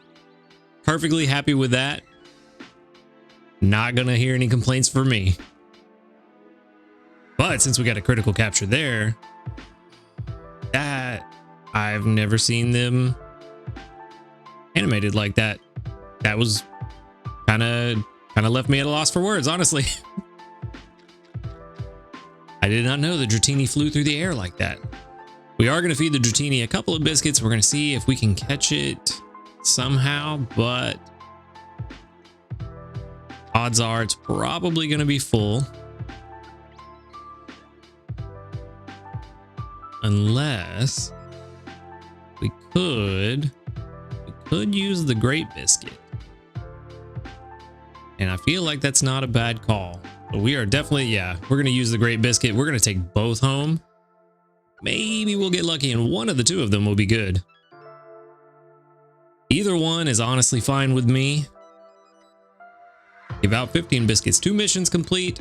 Speaker 1: Perfectly happy with that. Not gonna hear any complaints from me. But since we got a critical capture there, that I've never seen them animated like that. That was kind of left me at a loss for words, honestly. I did not know the Dratini flew through the air like that. We are going to feed the Dratini a couple of biscuits. We're going to see if we can catch it somehow, but odds are it's probably going to be full. Unless we could use the Great Biscuit. And I feel like that's not a bad call. But we are definitely, yeah, we're going to use the Great Biscuit. We're going to take both home. Maybe we'll get lucky and one of the 2 of them will be good. Either one is honestly fine with me. Give out 15 biscuits, 2 missions complete,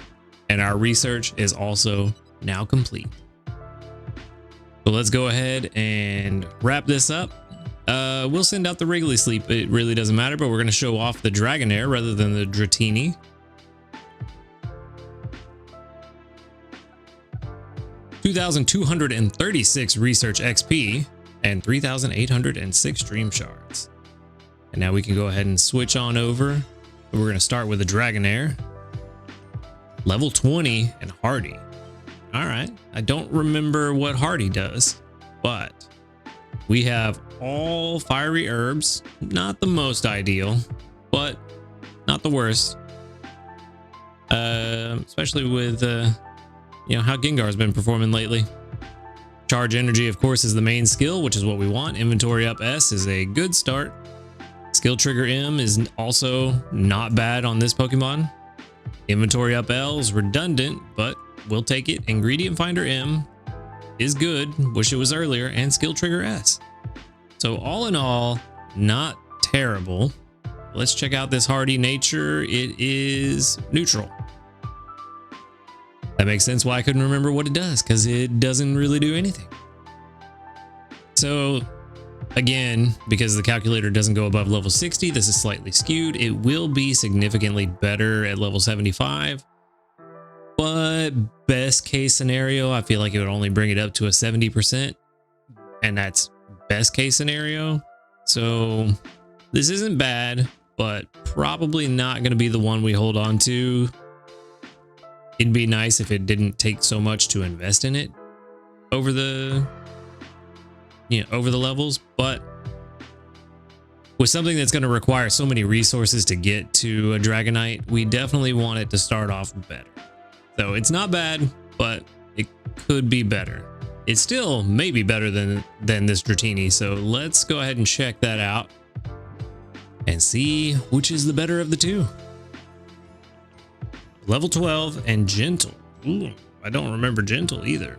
Speaker 1: and our research is also now complete. So let's go ahead and wrap this up. We'll send out the Wrigley Sleep. It really doesn't matter, but we're going to show off the Dragonair rather than the Dratini. $2,236 research XP and 3,806 Dream Shards. And now we can go ahead and switch on over. We're going to start with the Dragonair. Level 20 and Hardy. All right. I don't remember what Hardy does, but we have all fiery herbs. Not the most ideal, but not the worst. Especially with, you know, how Gengar's been performing lately. Charge Energy, of course, is the main skill, which is what we want. Inventory up S is a good start. Skill Trigger M is also not bad on this Pokemon. Inventory up L is redundant, but we'll take it. Ingredient Finder M is good. Wish it was earlier. And Skill Trigger S. So all in all, not terrible. Let's check out this hardy nature. It is neutral. That makes sense why I couldn't remember what it does, because it doesn't really do anything. So again, because the calculator doesn't go above level 60, this is slightly skewed. It will be significantly better at level 75. But best case scenario, I feel like it would only bring it up to a 70%. And that's best case scenario. So this isn't bad, but probably not going to be the one we hold on to. It'd be nice if it didn't take so much to invest in it over the, over the levels. But with something that's going to require so many resources to get to a Dragonite, we definitely want it to start off better. So it's not bad, but it could be better. It's still maybe better than this Dratini. So let's go ahead and check that out and see which is the better of the two. Level 12 and Gentle. Ooh, I don't remember Gentle either.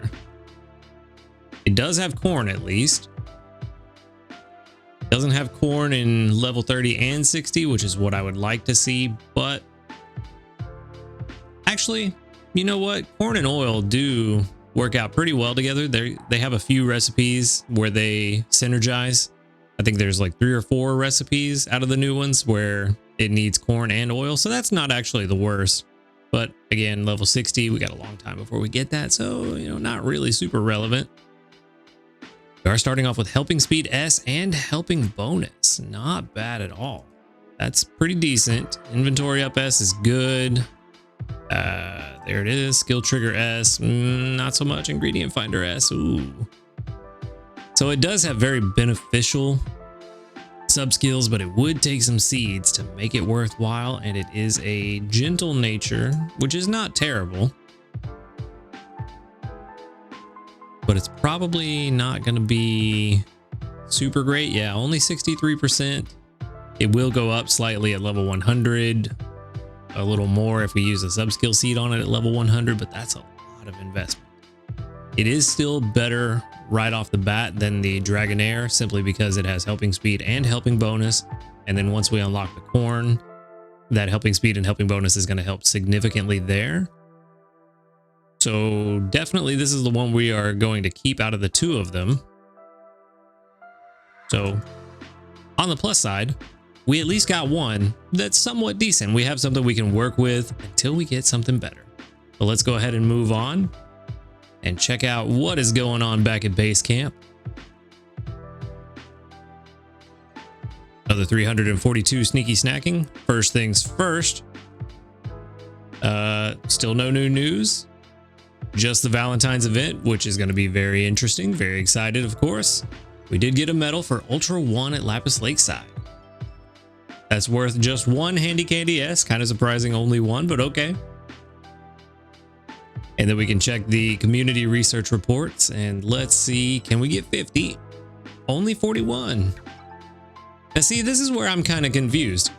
Speaker 1: It does have Corn at least. Doesn't have Corn in level 30 and 60, which is what I would like to see. But actually, you know what? Corn and oil do work out pretty well together. They have a few recipes where they synergize. I think there's like 3 or 4 recipes out of the new ones where it needs corn and oil. So that's not actually the worst. But again, level 60, we got a long time before we get that. So, not really super relevant. We are starting off with Helping Speed S and Helping Bonus. Not bad at all. That's pretty decent. Inventory Up S is good. There it is. Skill Trigger S, not so much. Ingredient Finder S, ooh. So it does have very beneficial sub skills, but it would take some seeds to make it worthwhile. And it is a gentle nature, which is not terrible, but it's probably not going to be super great. Yeah, only 63%. It will go up slightly at level 100. A little more if we use a sub-skill seed on it at level 100, but that's a lot of investment. It is still better right off the bat than the Dragonair, simply because it has Helping Speed and Helping Bonus. And then once we unlock the Corn, that Helping Speed and Helping Bonus is going to help significantly there. So definitely this is the one we are going to keep out of the two of them. So on the plus side, we at least got one that's somewhat decent. We have something we can work with until we get something better. But let's go ahead and move on and check out what is going on back at base camp. Another 342 sneaky snacking. First things first. Still no new news. Just the Valentine's event, which is going to be very interesting. Very excited, of course. We did get a medal for Ultra 1 at Lapis Lakeside. That's worth just 1 Handy Candy S. Kind of surprising, only 1, but okay. And then we can check the community research reports and let's see, can we get 50? Only 41. Now see, this is where I'm kind of confused.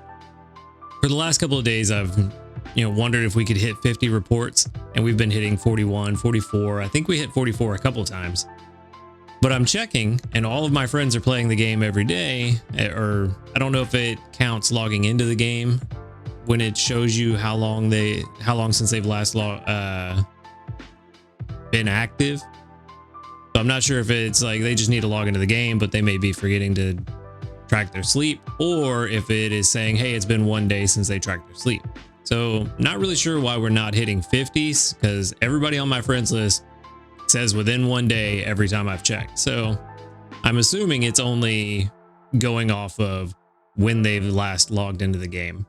Speaker 1: For the last couple of days, I've wondered if we could hit 50 reports, and we've been hitting 41, 44. I think we hit 44 a couple of times. But I'm checking, and all of my friends are playing the game every day, or I don't know if it counts logging into the game when it shows you how long since they've last been active. So I'm not sure if it's like they just need to log into the game, but they may be forgetting to track their sleep, or if it is saying, hey, it's been 1 day since they tracked their sleep. So not really sure why we're not hitting 50s, because everybody on my friends list says within 1 day every time I've checked. So I'm assuming it's only going off of when they've last logged into the game.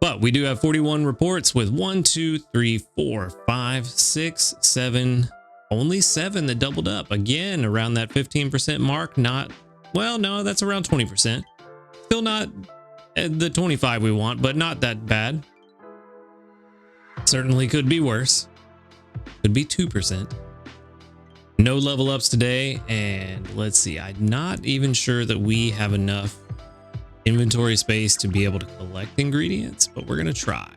Speaker 1: But we do have 41 reports with 1, 2, 3, 4, 5, 6, 7, only 7 that doubled up. Again, around that 15% mark. Not, well, no, that's around 20%. Still not at the 25 we want, but not that bad. Certainly could be worse. Could be 2%. No level ups today, and let's see, I'm not even sure that we have enough inventory space to be able to collect ingredients, but we're gonna try.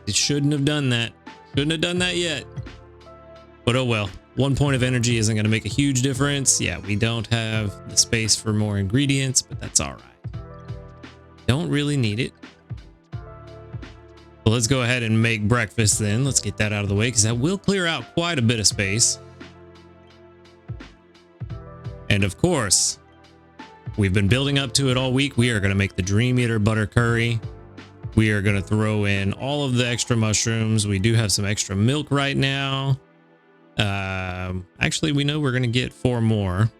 Speaker 1: It shouldn't have done that. Shouldn't have done that yet. But oh well, 1 point of energy isn't gonna make a huge difference. Yeah, we don't have the space for more ingredients, but that's all right. Don't really need it. So let's go ahead and make breakfast then. Let's get that out of the way because that will clear out quite a bit of space. And of course, we've been building up to it all week. We are going to make the Dream Eater butter curry. We are going to throw in all of the extra mushrooms. We do have some extra milk right now. Actually, we know we're going to get 4 more.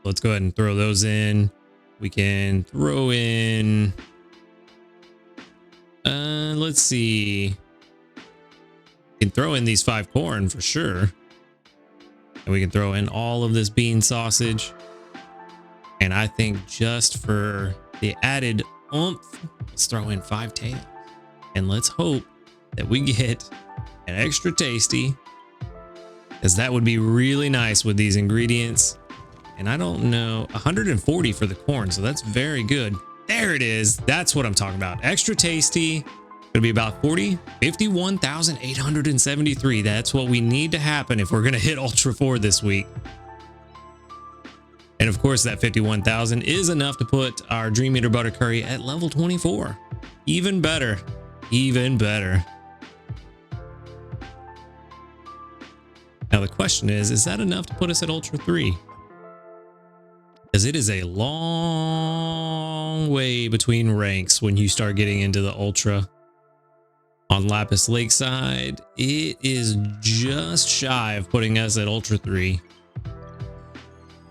Speaker 1: Let's go ahead and throw those in. We can throw in... let's see. We can throw in these 5 corn for sure. And we can throw in all of this bean sausage. And I think just for the added oomph, let's throw in 5 tails. And let's hope that we get an extra tasty, because that would be really nice with these ingredients. And I don't know, 140 for the corn, so that's very good. There it is. That's what I'm talking about. Extra tasty. Gonna be about 51,873. That's what we need to happen if we're gonna hit Ultra 4 this week. And of course, that 51,000 is enough to put our Dream Eater butter curry at level 24. Even better. Even better. Now the question is that enough to put us at Ultra 3? Because it is a long way between ranks when you start getting into the Ultra. On Lapis Lakeside, it is just shy of putting us at Ultra 3.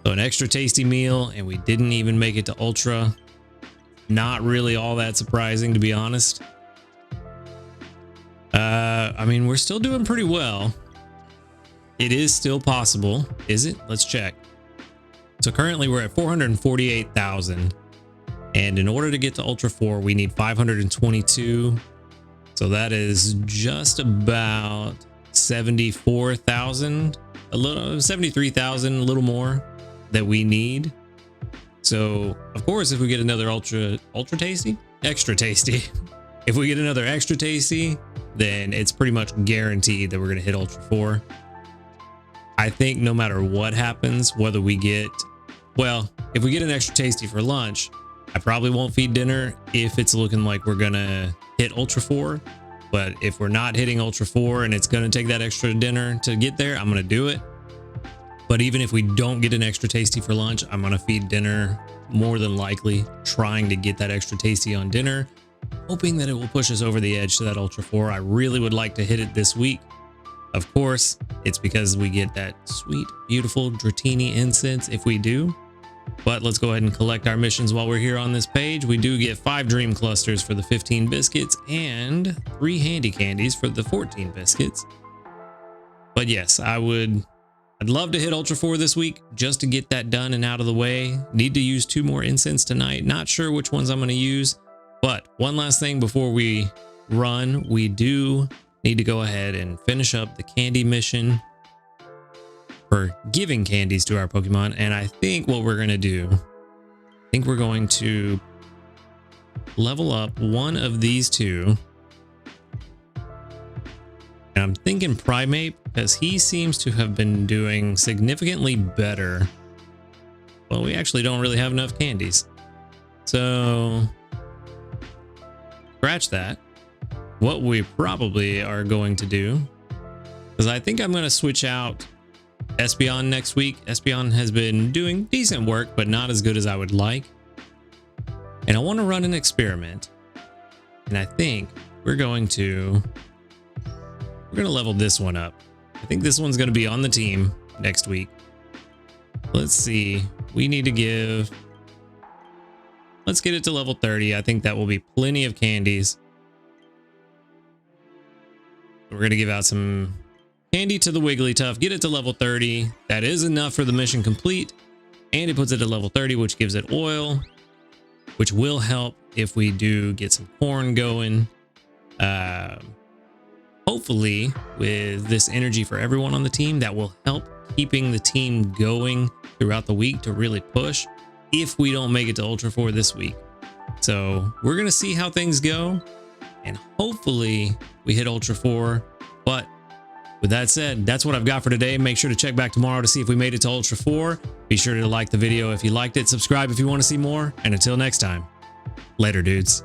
Speaker 1: So an extra tasty meal, and we didn't even make it to Ultra. Not really all that surprising, to be honest. I mean, we're still doing pretty well. It is still possible. Is it? Let's check. So currently we're at 448,000. And in order to get to Ultra 4, we need 522. So that is just about 74,000, a little 73,000, a little more that we need. So of course, if we get another extra tasty, if we get another extra tasty, then it's pretty much guaranteed that we're going to hit Ultra 4. I think no matter what happens, whether we get, well, if we get an extra tasty for lunch, I probably won't feed dinner if it's looking like we're going to hit Ultra 4. But if we're not hitting Ultra 4 and it's going to take that extra dinner to get there, I'm going to do it. But even if we don't get an extra tasty for lunch, I'm going to feed dinner, more than likely, trying to get that extra tasty on dinner, hoping that it will push us over the edge to that Ultra 4. I really would like to hit it this week. Of course, it's because we get that sweet, beautiful Dratini incense if we do. But let's go ahead and collect our missions while we're here on this page. We do get 5 dream clusters for the 15 biscuits and 3 handy candies for the 14 biscuits. But yes, I'd love to hit Ultra 4 this week just to get that done and out of the way. Need to use 2 more incense tonight. Not sure which ones I'm going to use. But one last thing before we run, we do need to go ahead and finish up the candy mission for giving candies to our Pokemon. And I think what we're going to do, I think we're going to level up one of these 2. And I'm thinking Primate, because he seems to have been doing significantly better. Well, we actually don't really have enough candies. So scratch that. What we probably are going to do, because I think I'm going to switch out Espeon next week. Espeon has been doing decent work, but not as good as I would like. And I want to run an experiment. And I think we're going to level this one up. I think this one's going to be on the team next week. Let's see. We need to let's get it to level 30. I think that will be plenty of candies. We're going to give out some candy to the Wigglytuff, get it to level 30. That is enough for the mission complete. And it puts it at level 30, which gives it oil, which will help if we do get some corn going. Hopefully with this energy for everyone on the team, that will help keeping the team going throughout the week to really push if we don't make it to Ultra 4 this week. So we're going to see how things go, and hopefully we hit Ultra 4. But with that said, that's what I've got for today. Make sure to check back tomorrow to see if we made it to Ultra 4. Be sure to like the video if you liked it, subscribe if you want to see more, and until next time. Later, dudes.